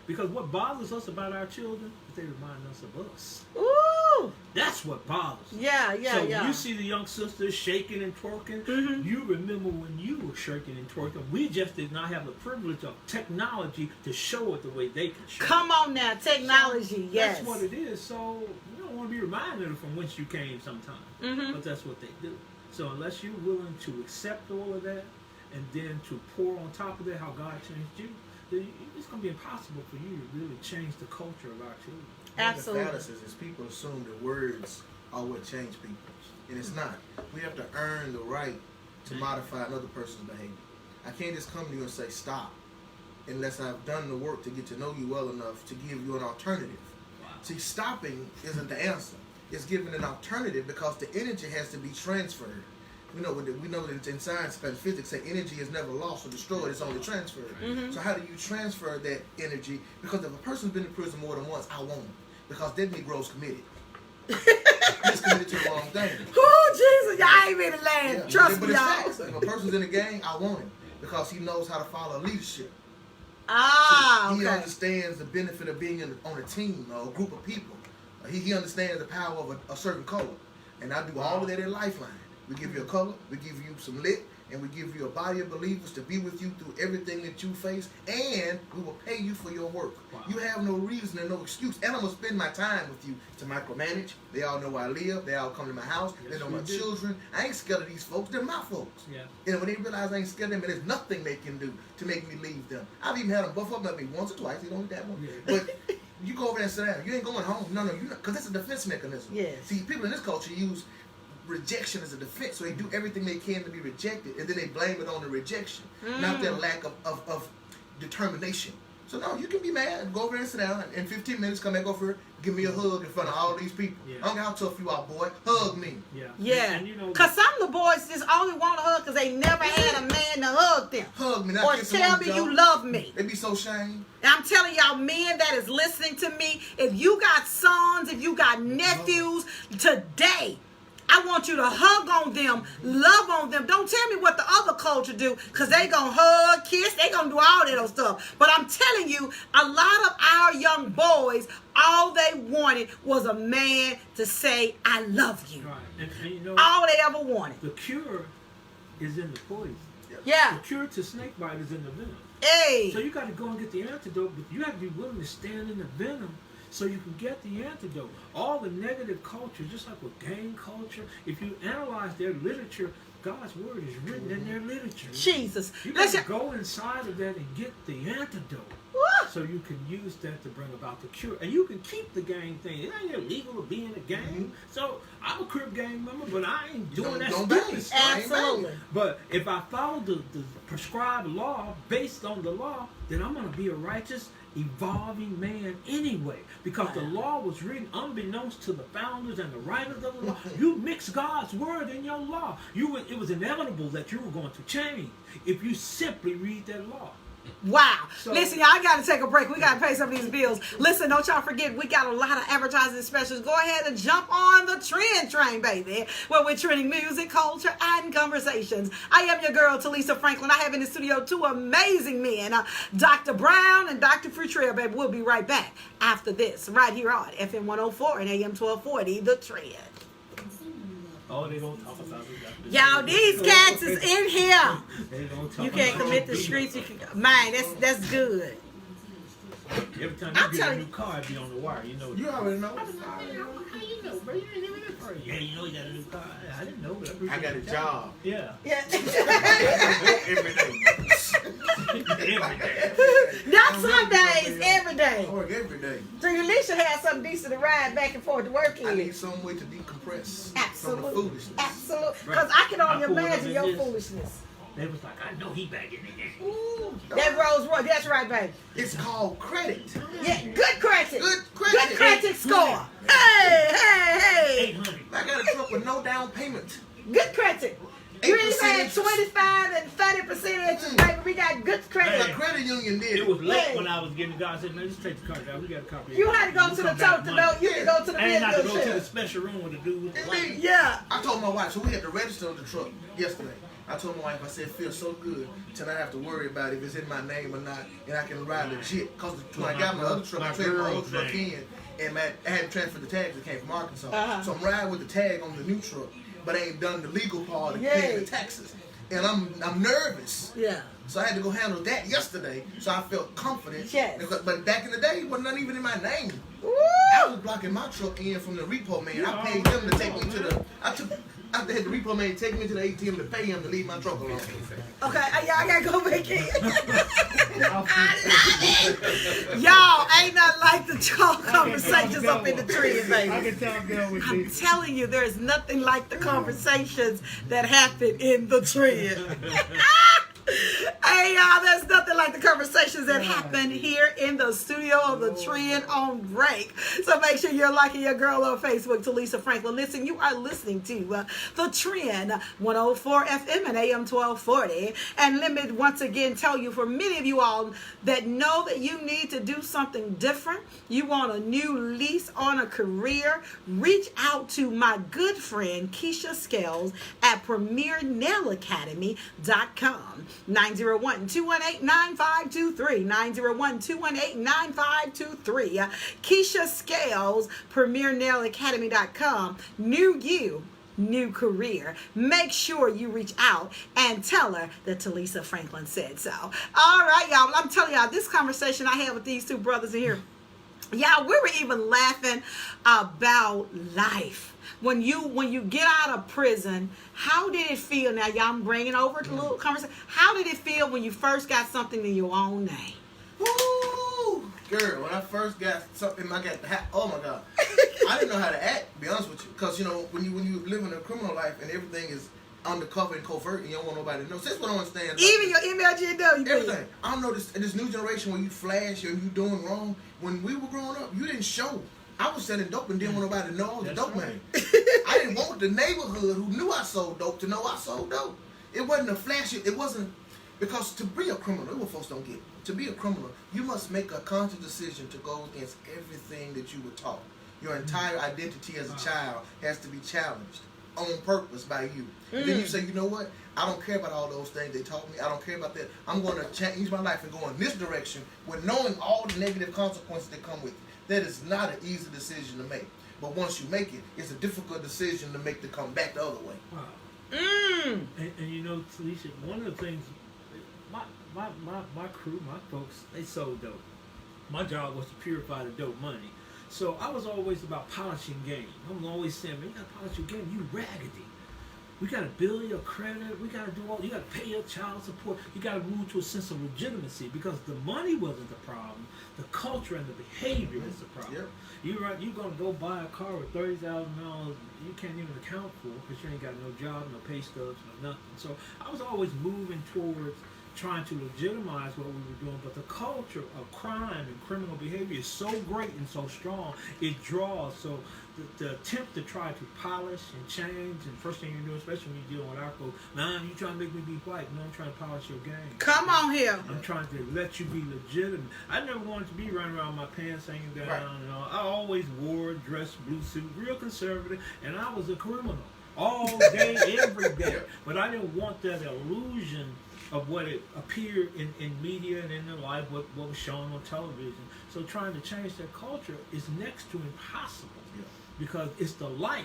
Because what bothers us about our children is they remind us of us. Ooh! That's what bothers us. Yeah. So when you see the young sisters shaking and twerking, you remember when you were shaking and twerking. We just did not have the privilege of technology to show it the way they can show it. Come on now, technology, yes. That's what it is. So you don't want to be reminded from whence you came sometimes. But that's what they do. So unless you're willing to accept all of that and then to pour on top of that how God changed you, it's going to be impossible for you to really change the culture of our children. Absolutely. One of the fallacies is people assume that words are what change people, and it's not. We have to earn the right to modify another person's behavior. I can't just come to you and say stop unless I've done the work to get to know you well enough to give you an alternative. Wow. See, stopping isn't the answer. It's giving an alternative because the energy has to be transferred. We know that in science and physics say energy is never lost or destroyed, it's only transferred. So how do you transfer that energy? Because if a person's been in prison more than once, I won't. Because that Negro's committed. He's committed to the wrong thing. Oh, Jesus, y'all ain't made a laugh. Yeah, Trust but me, y'all. facts. If a person's in a gang, I want him. Because he knows how to follow leadership. He understands the benefit of being on a team or a group of people. He understands the power of a certain color. And I do all of that in Lifeline. We give you a color, we give you some lit, and we give you a body of believers to be with you through everything that you face, and we will pay you for your work. Wow. You have no reason and no excuse. And I'm going to spend my time with you to micromanage. They all know where I live. They all come to my house. Yes, they know we my do. children. I ain't scared of these folks. They're my folks. Yeah. And when they realize I ain't scared of them, and there's nothing they can do to make me leave them. I've even had them buff up at me once or twice. You don't need that one. Yeah. But you go over there and sit down. You ain't going home. No, you're not. Because that's a defense mechanism. Yes. See, people in this culture use rejection as a defense, so they do everything they can to be rejected, and then they blame it on the rejection, not their lack of determination. So no, you can be mad, go over there and sit down, and in 15 minutes come back over, give me a hug in front of all these people. Yeah. I don't care how tough you are, boy. Hug me. Yeah. Yeah, And, you know, because some of the boys just only want a hug because they never had a man to hug them. Hug me. Not Or kiss them tell on the me jaw. you love me. They be so ashamed. And I'm telling y'all, men that is listening to me, if you got sons, if you got nephews, today, I want you to hug on them, love on them. Don't tell me what the other culture do, because they going to hug, kiss, they going to do all that old stuff. But I'm telling you, a lot of our young boys, all they wanted was a man to say, I love you. right. And you know, All they ever wanted. the cure is in the poison. Yeah. The cure to snake bite is in the venom. Hey. So you got to go and get the antidote, but you have to be willing to stand in the venom so you can get the antidote. All the negative culture, just like with gang culture, if you analyze their literature, God's word is written in their literature. Jesus. You got to Listen. go inside of that and get the antidote Woo. so you can use that to bring about the cure. And you can keep the gang thing. It ain't illegal to be in a gang. So I'm a Crip gang member, but I ain't doing that Don't stupid bang. stuff. Absolutely. But if I follow the prescribed law based on the law, then I'm going to be a righteous, evolving man anyway. Because the law was written unbeknownst to the founders and the writers of the law. You mix God's word in your law. It was inevitable that you were going to change if you simply read that law. Wow. So- Listen, y'all, I got to take a break. We got to pay some of these bills. Listen, don't y'all forget, we got a lot of advertising specials. Go ahead and jump on the trend train, baby, where we're trending music, culture, and conversations. I am your girl, Telisa Franklin. I have in the studio two amazing men, Dr. Brown and Dr. Futrell, baby. We'll be right back after this, right here on FM 104 and AM 1240, The Trend. Oh, they don't talk about it. Y'all, these cats is in here. They don't talk You can't about commit the it. streets. You can, man, that's good. Every time I'm you get telling a new car, it be on the wire. You know. You already know. How you know, bro? You ain't even in for it. Yeah, you know you got a new car. I didn't know, but I got a job. Yeah. Yeah. Every day. Every day. Not some days, every I day. work every day. So you at least should have something decent to ride back and forth to work I in. need some way to decompress from the Absolutely. foolishness. Absolutely. Right. Because I can I only pulled up imagine in your this. foolishness. They was like, I know he back in the game. Ooh, that Rolls Royce. That's right, baby. It's called credit. Yeah, good credit. Good credit. Good credit score. Hey. 800. I got a truck with no down payment. Good credit. You ain't 8% paying interest. 25 and 30% interest, baby. We got good credit. The credit union did It it. was late Hey. when I was getting the guy. I said, man, just take the car down. We got a copy. You had to go to the come back you Monday. can go to the I ain't have to go to the dealership. special room with the dude with the Indeed. light. Yeah. I told my wife, so we had to register the truck yesterday. I told my wife, I said, it feels so good to not have to worry about if it's in my name or not, and I can ride legit. Because when I got my other truck, I traded my old truck in, and I hadn't transferred the tags that came from Arkansas. Uh-huh. So I'm riding with the tag on the new truck, but I ain't done the legal part of Yay. paying the taxes. And I'm nervous. Yeah. So I had to go handle that yesterday, so I felt confident. Yes. But back in the day, it wasn't not even in my name. Woo. I was blocking my truck in from the repo man. I paid him to take me to the. I had the repo man take me to the ATM to pay him to leave my truck alone. Okay, y'all gotta go back in. Y'all ain't nothing like the talk conversations up in the tree, I baby. can tell I'm done with I'm this. telling you, there is nothing like the conversations that happen in the tree. Hey y'all, there's nothing like the conversations that happen here in the studio of the Trend on break. So make sure you're liking your girl on Facebook, Telisa Franklin. Listen, you are listening to the Trend 104 FM and AM 1240. And let me once again tell you, for many of you all that know that you need to do something different, you want a new lease on a career, reach out to my good friend Keisha Scales at PremierNailAcademy.com. 901-218-9523. 901-218-9523. Keisha Scales, PremierNailAcademy.com. New you new career, make sure you reach out and tell her that Telisa Franklin said so. All right, y'all. I'm telling y'all, this conversation I had with these two brothers in here, y'all, we were even laughing about life. When you get out of prison, how did it feel? Now, y'all, I'm bringing over to a little conversation. How did it feel when you first got something in your own name? Woo! Girl, when I first got something, oh my God. I didn't know how to act, to be honest with you. Because, you know, when you live in a criminal life and everything is undercover and covert and you don't want nobody to know. So that's what I don't understand. Even your MLG, everything. I don't know this new generation where you flash and you doing wrong. When we were growing up, you didn't show. I was selling dope and didn't want nobody to know I was a dope man. I didn't want the neighborhood who knew I sold dope to know I sold dope. It wasn't a flashy. It wasn't, because to be a criminal, that's what folks don't get. To be a criminal, you must make a conscious decision to go against everything that you were taught. Your entire identity as a child has to be challenged on purpose by you. And then you say, you know what? I don't care about all those things they taught me. I don't care about that. I'm going to change my life and go in this direction with knowing all the negative consequences that come with it. That is not an easy decision to make. But once you make it, it's a difficult decision to make to come back the other way. Wow. And you know, Telisa, one of the things, my crew, my folks, they sold dope. My job was to purify the dope money. So I was always about polishing game. I'm always saying, man, you gotta polish your game. You raggedy. We gotta build your credit. We gotta do all. You gotta pay your child support. You gotta move to a sense of legitimacy, because the money wasn't the problem. The culture and the behavior is the problem. Yep. You're gonna go buy a car with $30,000 you can't even account for because you ain't got no job, no pay stubs, no nothing. So I was always moving towards trying to legitimize what we were doing, but the culture of crime and criminal behavior is so great and so strong, it draws. So the attempt to try to polish and change, and first thing you do, especially when you're dealing with our folks, man, you trying to make me be white. No, I'm trying to polish your game. Come on here. I'm trying to let you be legitimate. I never wanted to be running around with my pants hanging down. Right. And all. I always wore a dress, blue suit, real conservative, and I was a criminal all day, every day. But I didn't want that illusion of what it appeared in media and in the life, what was shown on television. So trying to change that culture is next to impossible, because it's the life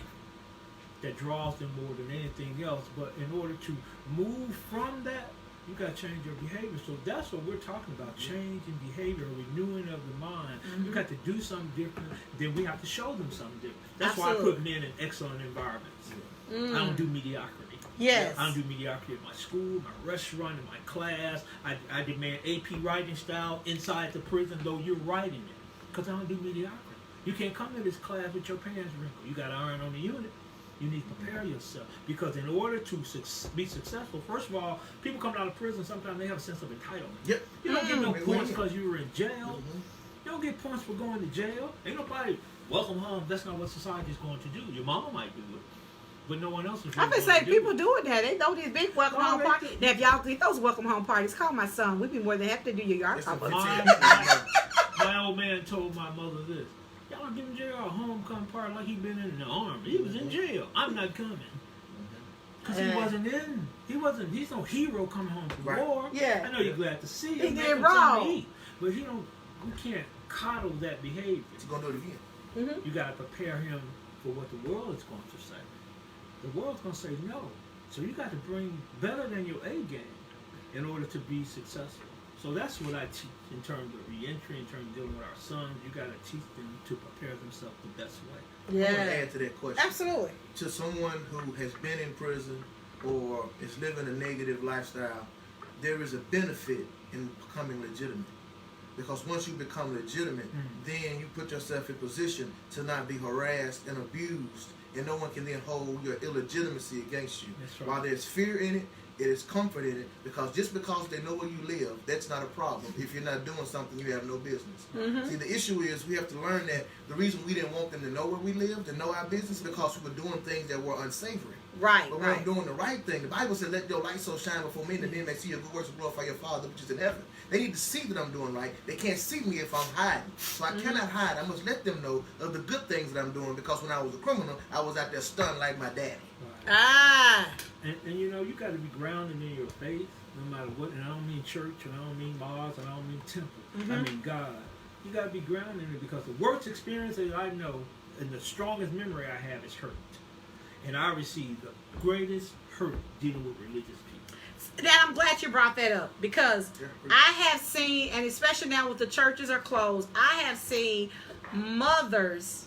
that draws them more than anything else. But in order to move from that, you got to change your behavior. So that's what we're talking about, change in behavior, renewing of the mind. You got to do something different, then we have to show them something different. That's why I put men in excellent environments. I don't do mediocrity. Yes. I don't do mediocrity in my school, my restaurant, in my class. I demand AP writing style inside the prison, though you're writing it, because I don't do mediocrity. You can't come to this class with your pants wrinkled. You got to iron on the unit. You need to prepare yourself, because in order to be successful, first of all, people coming out of prison, sometimes they have a sense of entitlement. Yep. You don't get no points because you were in jail. You don't get points for going to jail. Ain't nobody welcome home. That's not what society is going to do. Your mama might do it, but no one else is. I've been saying people do it now. They know these big welcome home parties. Now, if y'all get those welcome home parties, call my son. We'd be more than happy to do your yard top. My old man told my mother this. Y'all giving JR a homecoming party like he been in the army. He was in jail. I'm not coming. Because he wasn't in. He's no hero coming home from war. Yeah. I know you're glad to see him. He did wrong. But you can't coddle that behavior. He's going to do it again. You got to prepare him for what the world is going to say. The world's going to say no. So you got to bring better than your A game in order to be successful. So that's what I teach in terms of reentry, in terms of dealing with our sons. You got to teach them to prepare themselves the best way. Yeah. I want to add to that question. Absolutely. To someone who has been in prison or is living a negative lifestyle, there is a benefit in becoming legitimate. Because once you become legitimate, then you put yourself in position to not be harassed and abused, and no one can then hold your illegitimacy against you. That's right. While there's fear in it, it is comfort in it, because just because they know where you live, that's not a problem. If you're not doing something, you have no business. See, the issue is we have to learn that the reason we didn't want them to know where we lived, to know our business, because we were doing things that were unsavory. Right, But when I'm doing the right thing, the Bible said, let your light so shine before men, that men may see your good works and glorify your Father which is in heaven. They need to see that I'm doing right. They can't see me if I'm hiding. So I cannot hide. I must let them know of the good things that I'm doing, because when I was a criminal, I was out there stunned like my daddy. Ah. And you know, you got to be grounded in your faith, no matter what. And I don't mean church, and I don't mean mosque, and I don't mean temple. I mean God. You got to be grounded in it, because the worst experience that I know and the strongest memory I have is hurt. And I received the greatest hurt dealing with religious people. That I'm glad you brought that up, because I have seen, and especially now with the churches are closed, I have seen mothers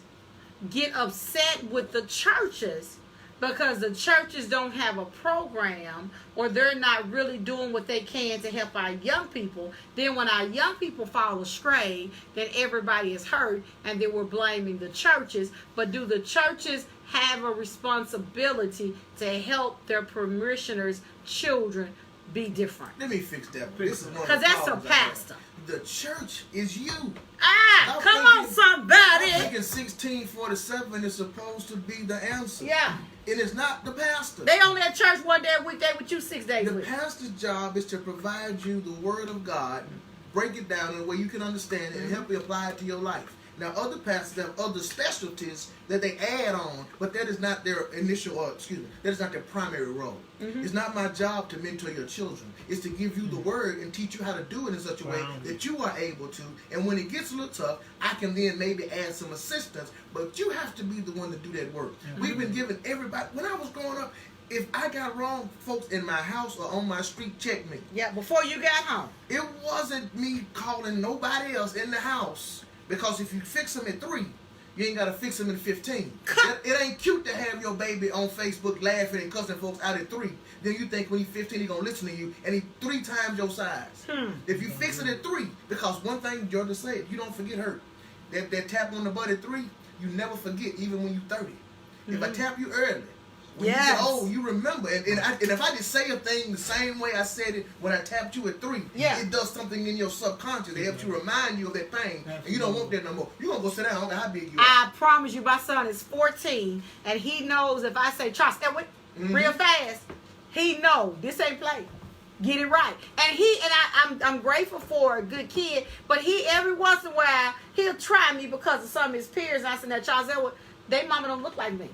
get upset with the churches because the churches don't have a program, or they're not really doing what they can to help our young people. Then when our young people fall astray, then everybody is hurt, and then we're blaming the churches. But do the churches have a responsibility to help their parishioners' children be different? Let me fix that one. This is one of Because the that's a problems I have. pastor. The church is you. Ah, I'm come on, thinking- somebody. I'm thinking 1647 is supposed to be the answer. Yeah. It is not the pastor. They only at church one day a week. They with you 6 days a The week. pastor's job is to provide you the word of God, break it down in a way you can understand it, and help you apply it to your life. Now, other pastors have other specialties that they add on, but that is not their that is not their primary role. It's not my job to mentor your children. It's to give you the word and teach you how to do it in such a way that you are able to. And when it gets a little tough, I can then maybe add some assistance, but you have to be the one to do that work. We've been giving everybody, when I was growing up, if I got wrong, folks in my house or on my street checked me. Yeah, before you got home. It wasn't me calling nobody else in the house. Because if you fix them at 3, you ain't got to fix them at 15. It ain't cute to have your baby on Facebook laughing and cussing folks out at 3. Then you think when he's 15, he's going to listen to you, and he's 3 times your size. If you fix it at 3, because one thing Georgia said, you don't forget hurt. That tap on the butt at 3, you never forget, even when you're 30. If I tap you early, when you get old, you remember. And if I just say a thing the same way I said it when I tapped you at 3, it does something in your subconscious. It helps you remind you of that pain. And you don't want that no more. You're going to go sit down. I don't know how big you are. I promise you, my son is 14, and he knows if I say, Charles, step with real fast, he knows this ain't play. Get it right. And I'm grateful for a good kid, but he every once in a while, he'll try me because of some of his peers. And I said, now, Charles, they mama don't look like me.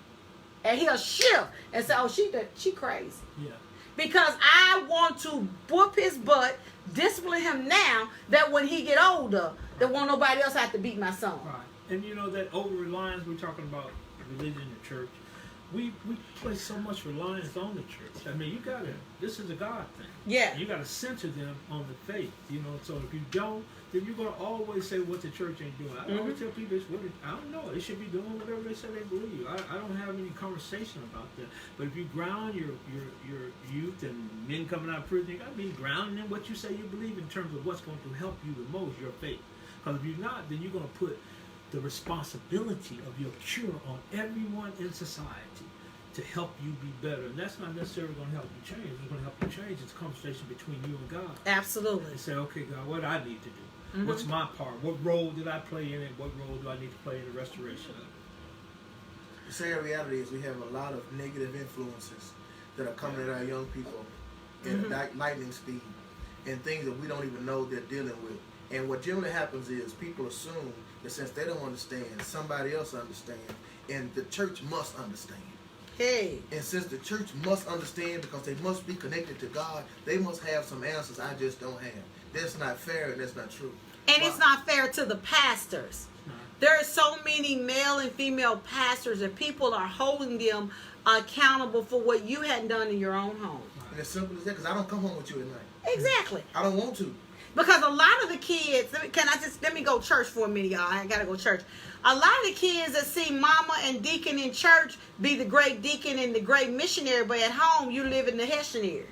And he'll shift and say, oh, she crazy. Yeah. Because I want to whoop his butt, discipline him now, that when he get older, there won't nobody else have to beat my son. Right. And you know that over-reliance, we're talking about religion and church. We place so much reliance on the church. I mean, this is a God thing. Yeah. You got to center them on the faith, so if you don't, then you're going to always say what the church ain't doing. I always tell people, I don't know. They should be doing whatever they say they believe. I don't have any conversation about that. But if you ground your youth and men coming out of prison, you got to be grounded in what you say you believe in terms of what's going to help you the most, your faith. Because if you're not, then you're going to put the responsibility of your cure on everyone in society to help you be better. And that's not necessarily going to help you change. What's going to help you change is a conversation between you and God. Absolutely. And say, okay, God, what do I need to do? What's my part? What role did I play in it? What role do I need to play in the restoration of it? The sad reality is we have a lot of negative influences that are coming at our young people at lightning speed, and things that we don't even know they're dealing with. And what generally happens is people assume that since they don't understand, somebody else understands, and the church must understand. Hey. And since the church must understand because they must be connected to God, they must have some answers I just don't have. That's not fair and that's not true. And it's not fair to the pastors. There are so many male and female pastors that people are holding them accountable for what you hadn't done in your own home. And as simple as that, because I don't come home with you at night. Exactly. I don't want to. Because a lot of the kids, let me go church for a minute, y'all. I gotta go church. A lot of the kids that see mama and deacon in church be the great deacon and the great missionary, but at home you live in the Hessianary.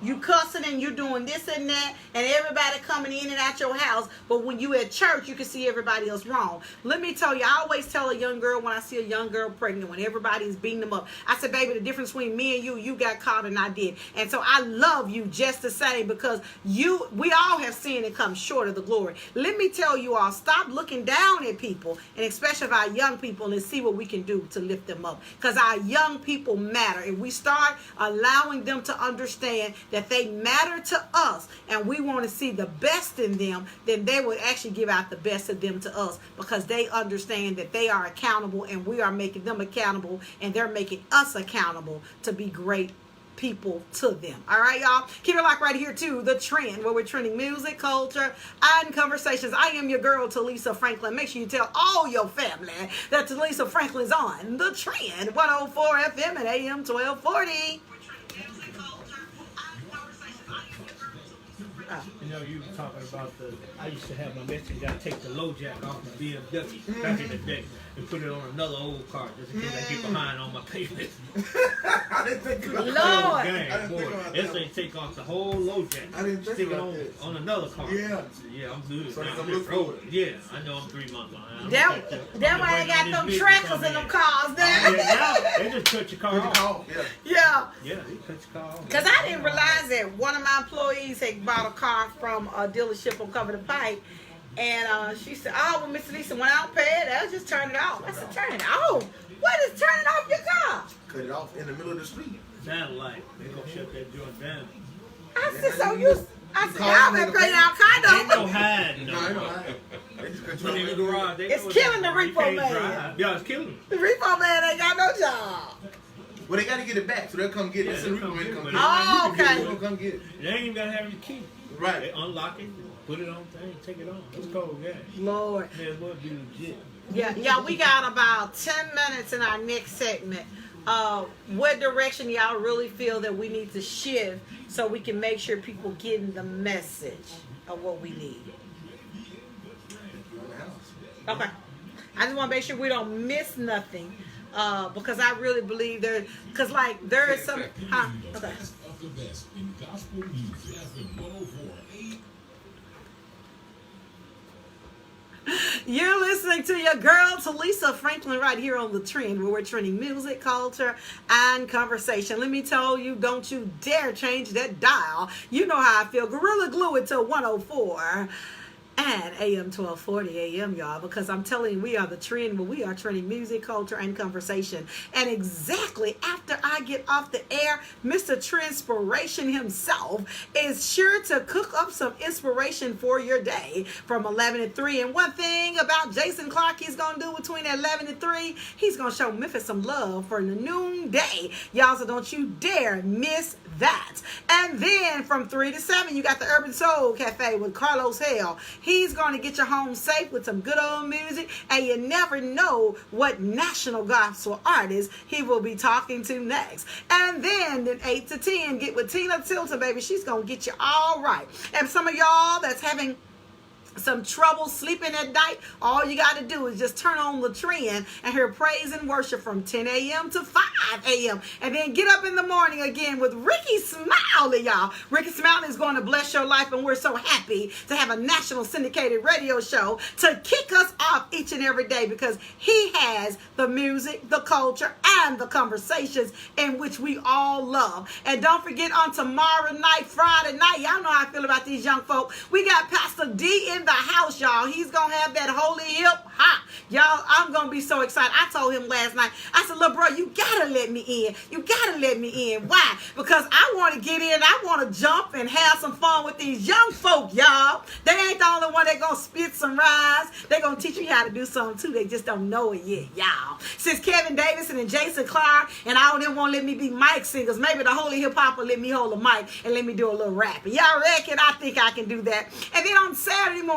You cussing and you doing this and that, and everybody coming in and out your house. But when you at church, you can see everybody else wrong. Let me tell you, I always tell a young girl when I see a young girl pregnant, when everybody's beating them up, I said, baby, the difference between me and you got caught and I did. And so I love you just the same because we all have sinned and come short of the glory. Let me tell you all, stop looking down at people, and especially our young people, and see what we can do to lift them up. Because our young people matter. If we start allowing them to understand that they matter to us and we want to see the best in them, then they will actually give out the best of them to us because they understand that they are accountable and we are making them accountable and they're making us accountable to be great people to them. All right, y'all? Keep it locked right here to The Trend, where we're trending music, culture, and conversations. I am your girl, Telisa Franklin. Make sure you tell all your family that Telisa Franklin's on The Trend, 104 FM and AM 1240. You know, you were talking about I used to have my Mexican guy take the low jack off my BMW back in the day and put it on another old car just in case I get behind on my pavement. I didn't think about Lord. that. Gang, boy, this ain't take off the whole low jack. I didn't think Stick it about that. on another car. Yeah. Yeah, I'm good. So Now, it's a I'm look just rolling. forward. Yeah, I know I'm 3 months behind. That why I got them trackers in them cars there. Yeah, now they just cut your car off. Yeah. Yeah. Yeah, they cut your car off. Because I didn't realize that one of my employees had bought a car from a dealership on Cover the Pike. And she said, oh, well, Mr. Lisa, when I don't pay it, I'll just turn it off. I said, turn it off? What is turning off your car? Cut it off in the middle of the street. Satellite. They gonna shut that joint down. I said, so you... I said, y'all better pay y'all Ain't no car hiding. No, I No, know. They just cut Put it in the you off. garage. They It's know killing the you repo can't man. drive. Yeah, it's killing them. The repo man ain't got no job. Well, they got to get it back, so they'll come get it. Yeah, It's a they'll repo come man get come it. get it. Oh, They'll okay. come get it. They ain't even gotta have your key. They Right. unlock it, put it on thing, take it on. It's cold gas. Lord. May as well be legit. Yeah, we got about 10 minutes in our next segment. What direction y'all really feel that we need to shift so we can make sure people getting the message of what we need? Okay. I just want to make sure we don't miss nothing because I really believe there is some... Huh? Okay. Of the best in gospel music. WAVN 104. You're listening to your girl, Telisa Franklin, right here on The Trend, where we're trending music, culture, and conversation. Let me tell you, don't you dare change that dial. You know how I feel. Gorilla glue it to 104 and AM 1240 AM, y'all, because I'm telling you, we are The Trend, where we are trending music, culture, and conversation. And exactly after I get off the air, Mr. Transpiration himself is sure to cook up some inspiration for your day from 11 to 3. And one thing about Jason Clark he's going to do between 11 and 3, he's going to show Memphis some love for the noonday. Y'all, so don't you dare miss that. And then from 3 to 7, you got the Urban Soul Cafe with Carlos Hale. He's going to get you home safe with some good old music, and you never know what national gospel artist he will be talking to next. And then 8 to 10, get with Tina Tilton, baby. She's going to get you all right. And some of y'all that's having some trouble sleeping at night, all you got to do is just turn on The Trend and hear praise and worship from 10 a.m. to 5 a.m. And then get up in the morning again with Ricky Smiley, y'all. Ricky Smiley is going to bless your life, and we're so happy to have a national syndicated radio show to kick us off each and every day because he has the music, the culture, and the conversations in which we all love. And don't forget, on tomorrow night, Friday night, y'all know how I feel about these young folk. We got Pastor D in the house, y'all. He's gonna have that holy hip hop, y'all. I'm gonna be so excited. I told him last night, I said, look, bro, you gotta let me in. You gotta let me in. Why? Because I want to get in. I want to jump and have some fun with these young folk, y'all. They ain't the only one that gonna spit some rhymes. They gonna teach you how to do something too. They just don't know it yet, y'all. Since Kevin Davidson and Jason Clark and all of them won't let me be mic singers, maybe the holy hip hop will let me hold a mic and let me do a little rapping. Y'all reckon? I think I can do that. And then on Saturday morning,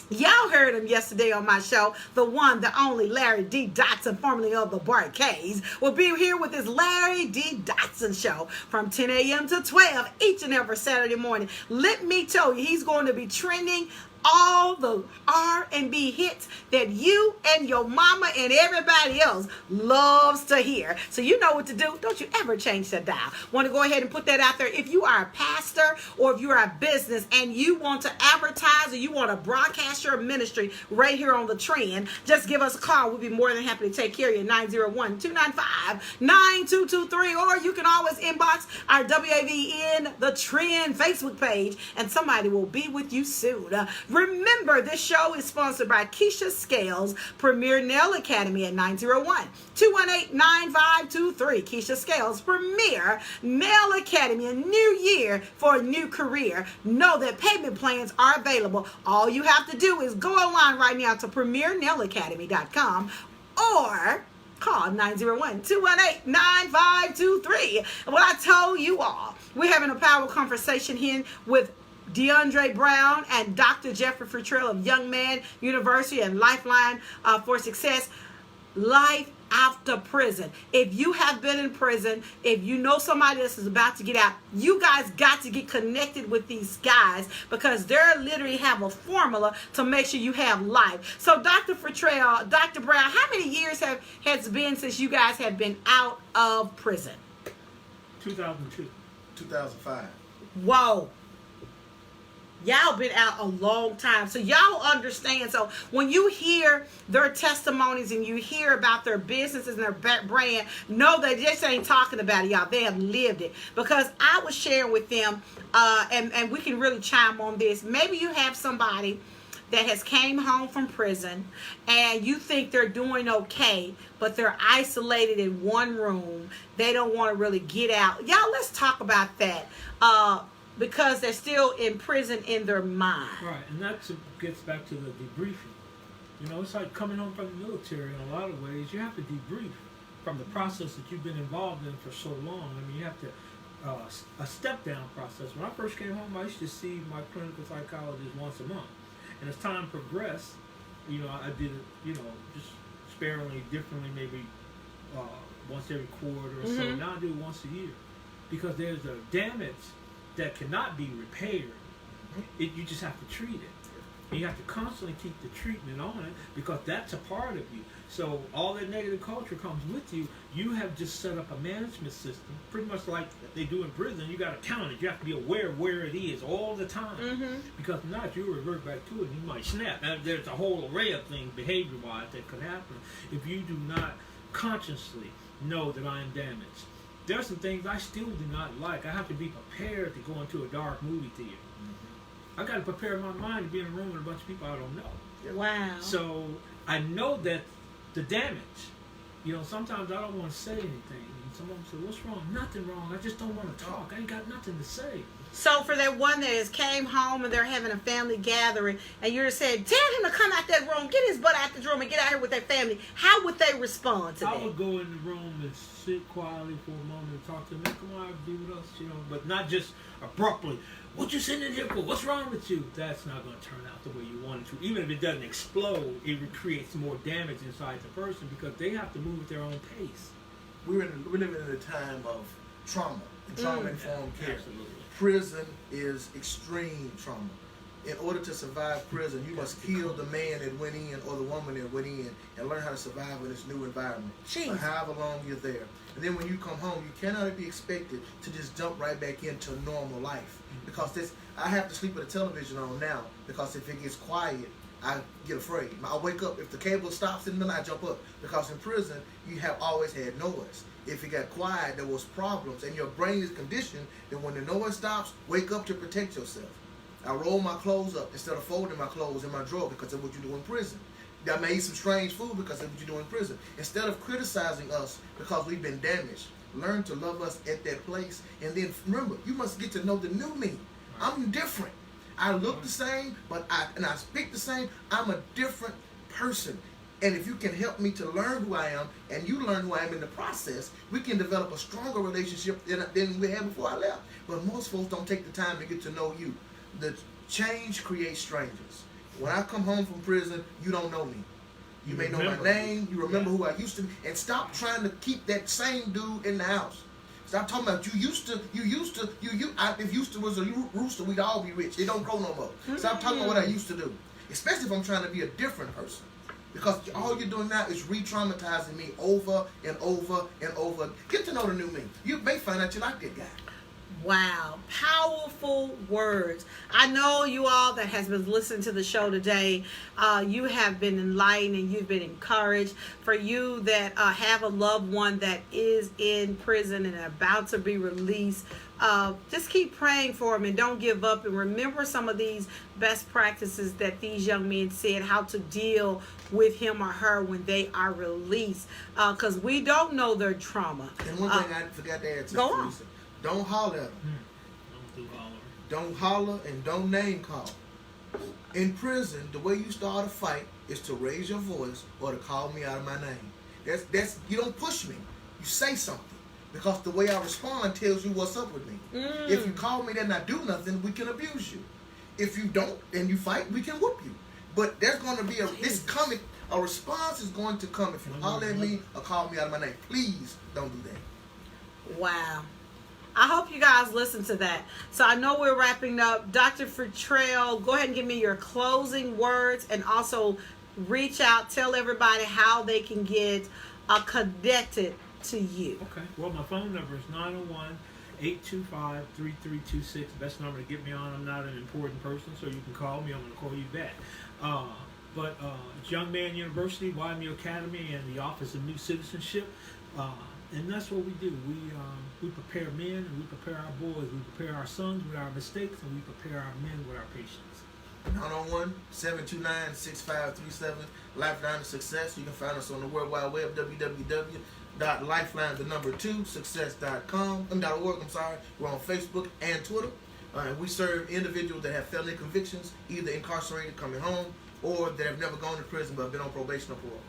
y'all heard him yesterday on my show. The one, the only Larry D. Dotson, formerly of the Barcades, will be here with his Larry D. Dotson show from 10 a.m. to 12 each and every Saturday morning. Let me tell you, he's going to be trending all the R&B hits that you and your mama and everybody else loves to hear. So you know what to do. Don't you ever change that dial. Want to go ahead and put that out there. If you are a pastor or if you're a business and you want to advertise or you want to broadcast your ministry right here on The Trend, just give us a call. We'll be more than happy to take care of you. 901-295-9223. Or you can always inbox our WAVN The Trend Facebook page and somebody will be with you soon. Remember, this show is sponsored by Keisha Scales Premier Nail Academy at 901-218-9523. Keisha Scales Premier Nail Academy, a new year for a new career. Know that payment plans are available. All you have to do is go online right now to premiernailacademy.com or Call 901-218-9523. And what I told you all, we're having a powerful conversation here with DeAndre Brown and Dr. Jeffrey Futrell of Young Man University and Lifeline for Success. Life after prison. If you have been in prison, if you know somebody else is about to get out, you guys got to get connected with these guys because they literally have a formula to make sure you have life. So Dr. Futrell, Dr. Brown, how many years has been since you guys have been out of prison? 2002. 2005. Whoa. Y'all been out a long time. So y'all understand. So when you hear their testimonies and you hear about their businesses and their brand, know they just ain't talking about it, y'all. They have lived it. Because I was sharing with them, and we can really chime on this. Maybe you have somebody that has came home from prison and you think they're doing okay, but they're isolated in one room. They don't want to really get out. Y'all, let's talk about that. Because they're still in prison in their mind. Right, and that gets back to the debriefing. You know, it's like coming home from the military in a lot of ways. You have to debrief from the process that you've been involved in for so long. I mean, you have to, a step-down process. When I first came home, I used to see my clinical psychologist once a month. And as time progressed, you know, I did it, you know, just sparingly, differently, maybe once every quarter or so. Now I do it once a year. Because there's a damage that cannot be repaired. You just have to treat it. And you have to constantly keep the treatment on it because that's a part of you. So all that negative culture comes with you. You have just set up a management system, pretty much like they do in prison. You got to count it. You have to be aware of where it is all the time. Because if not, you revert back to it and you might snap. Now, there's a whole array of things behavior-wise that could happen if you do not consciously know that I am damaged. There are some things I still do not like. I have to be prepared to go into a dark movie theater. I got to prepare my mind to be in a room with a bunch of people I don't know. Wow. So I know that the damage, you know, sometimes I don't want to say anything. And someone say, what's wrong? Nothing wrong. I just don't want to talk. I ain't got nothing to say. So for that one that has came home and they're having a family gathering and you're saying, tell him to come out that room, get his butt out the room and get out here with their family, how would they respond to that? I would go in the room and sit quietly for a moment and talk to them. Come on, be with us, you know, but not just abruptly. What you sitting in here for? What's wrong with you? That's not going to turn out the way you want it to. Even if it doesn't explode, it creates more damage inside the person because they have to move at their own pace. We're living in a time of trauma and trauma-informed care. Absolutely. Prison is extreme trauma. In order to survive prison, you must kill the man that went in or the woman that went in and learn how to survive in this new environment. For however long you're there. And then when you come home, you cannot be expected to just jump right back into normal life. Because I have to sleep with the television on now because if it gets quiet, I get afraid. I wake up, if the cable stops in the middle, I jump up. Because in prison, you have always had noise. If it got quiet, there was problems. And your brain is conditioned that when the noise stops, wake up to protect yourself. I roll my clothes up instead of folding my clothes in my drawer because that's what you do in prison. I made some strange food because that's what you do in prison. Instead of criticizing us because we've been damaged, learn to love us at that place. And then remember, you must get to know the new me. I'm different. I look the same, but I speak the same. I'm a different person. And if you can help me to learn who I am, and you learn who I am in the process, we can develop a stronger relationship than we had before I left. But most folks don't take the time to get to know you. The change creates strangers. When I come home from prison, you don't know me. You may know my name, you remember who I used to be, and stop trying to keep that same dude in the house. Stop talking about if used to was a rooster, we'd all be rich. It don't grow no more. Stop talking about what I used to do. Especially if I'm trying to be a different person. Because all you're doing now is re-traumatizing me over and over and over. Get to know the new me. You may find out you like that guy. Wow. Powerful words. I know you all that has been listening to the show today, you have been enlightened and you've been encouraged. For you that have a loved one that is in prison and about to be released, just keep praying for them and don't give up. And remember some of these best practices that these young men said, how to deal with him or her when they are released. Because we don't know their trauma. And one thing I forgot to add to go on. Telisa. Don't holler at them. Don't holler and don't name call. In prison, the way you start a fight is to raise your voice or to call me out of my name. That's you don't push me. You say something. Because the way I respond tells you what's up with me. If you call me and I do nothing, we can abuse you. If you don't and you fight, we can whoop you. But there's going to be a response is going to come if you holler at me or call me out of my name. Please don't do that. Wow. I hope you guys listen to that. So I know we're wrapping up. Dr. Futrell, go ahead and give me your closing words and also reach out, tell everybody how they can get connected to you. Okay. Well, my phone number is 901-825-3326. Best number to get me on. I'm not an important person, so you can call me. I'm going to call you back. But it's Young Man University, YMU Academy, and the Office of New Citizenship. And that's what we do. We prepare men, and we prepare our boys. We prepare our sons with our mistakes, and we prepare our men with our patience. 901-729-6537. Lifeline to Success. You can find us on the World Wide Web, www.lifeline2success.com. .org. We're on Facebook and Twitter. And we serve individuals that have felony convictions, either incarcerated, coming home, or that have never gone to prison but have been on probation or parole.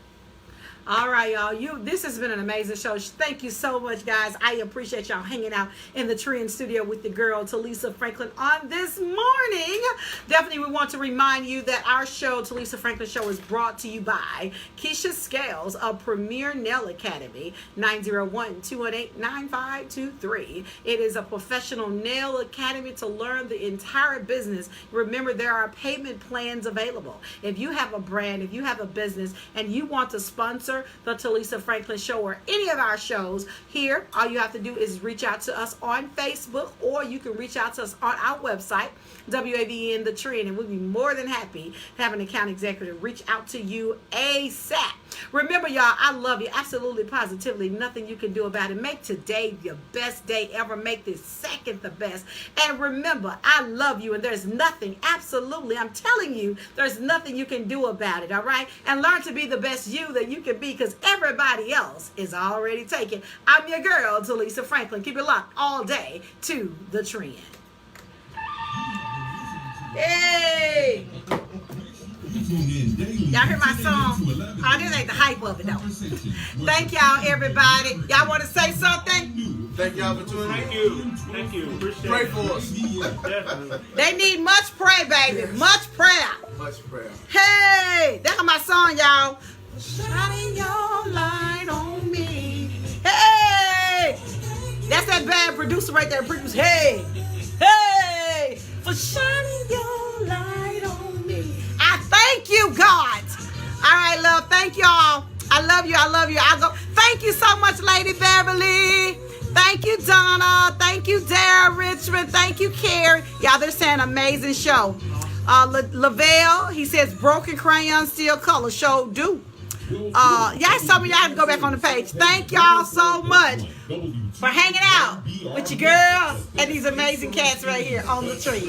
All right, y'all. This has been an amazing show. Thank you so much, guys. I appreciate y'all hanging out in the Trend studio with the girl, Telisa Franklin, on this morning. Definitely, we want to remind you that our show, Telisa Franklin Show, is brought to you by Keisha Scales of Premier Nail Academy, 901-218-9523. It is a professional nail academy to learn the entire business. Remember, there are payment plans available. If you have a brand, if you have a business, and you want to sponsor the Telisa Franklin Show or any of our shows here, all you have to do is reach out to us on Facebook, or you can reach out to us on our website, WAVN The Trend, and we'll be more than happy to have an account executive reach out to you ASAP. Remember, y'all, I love you. Absolutely, positively, nothing you can do about it. Make today your best day ever. Make this second the best. And remember, I love you, and there's nothing, absolutely, I'm telling you, there's nothing you can do about it, all right? And learn to be the best you that you can be, because everybody else is already taken. I'm your girl, Telisa Franklin. Keep it locked all day to The Trend. Hey! Y'all hear my song? Oh, this ain't the hype of it, though. Thank y'all, everybody. Y'all want to say something? Thank y'all for tuning in. Thank you. Thank you. Appreciate Pray it. for us. Definitely. They need much prayer, baby. Much prayer. Much prayer. Hey! That's my song, y'all. Shining your light on me. Hey! That's that bad producer right there. Produce. Hey! Hey! For shining your light on me. I thank you, God. All right, love. Thank y'all. I love you. I love you. I'll go. Thank you so much, Lady Beverly. Thank you, Donna. Thank you, Dara Richmond. Thank you, Carrie. Y'all, they're saying amazing show. Lavelle, he says broken crayon, still color. Show do. Y'all told me y'all have to go back on the page. Thank y'all so much for hanging out with your girl and these amazing cats right here on The Trend.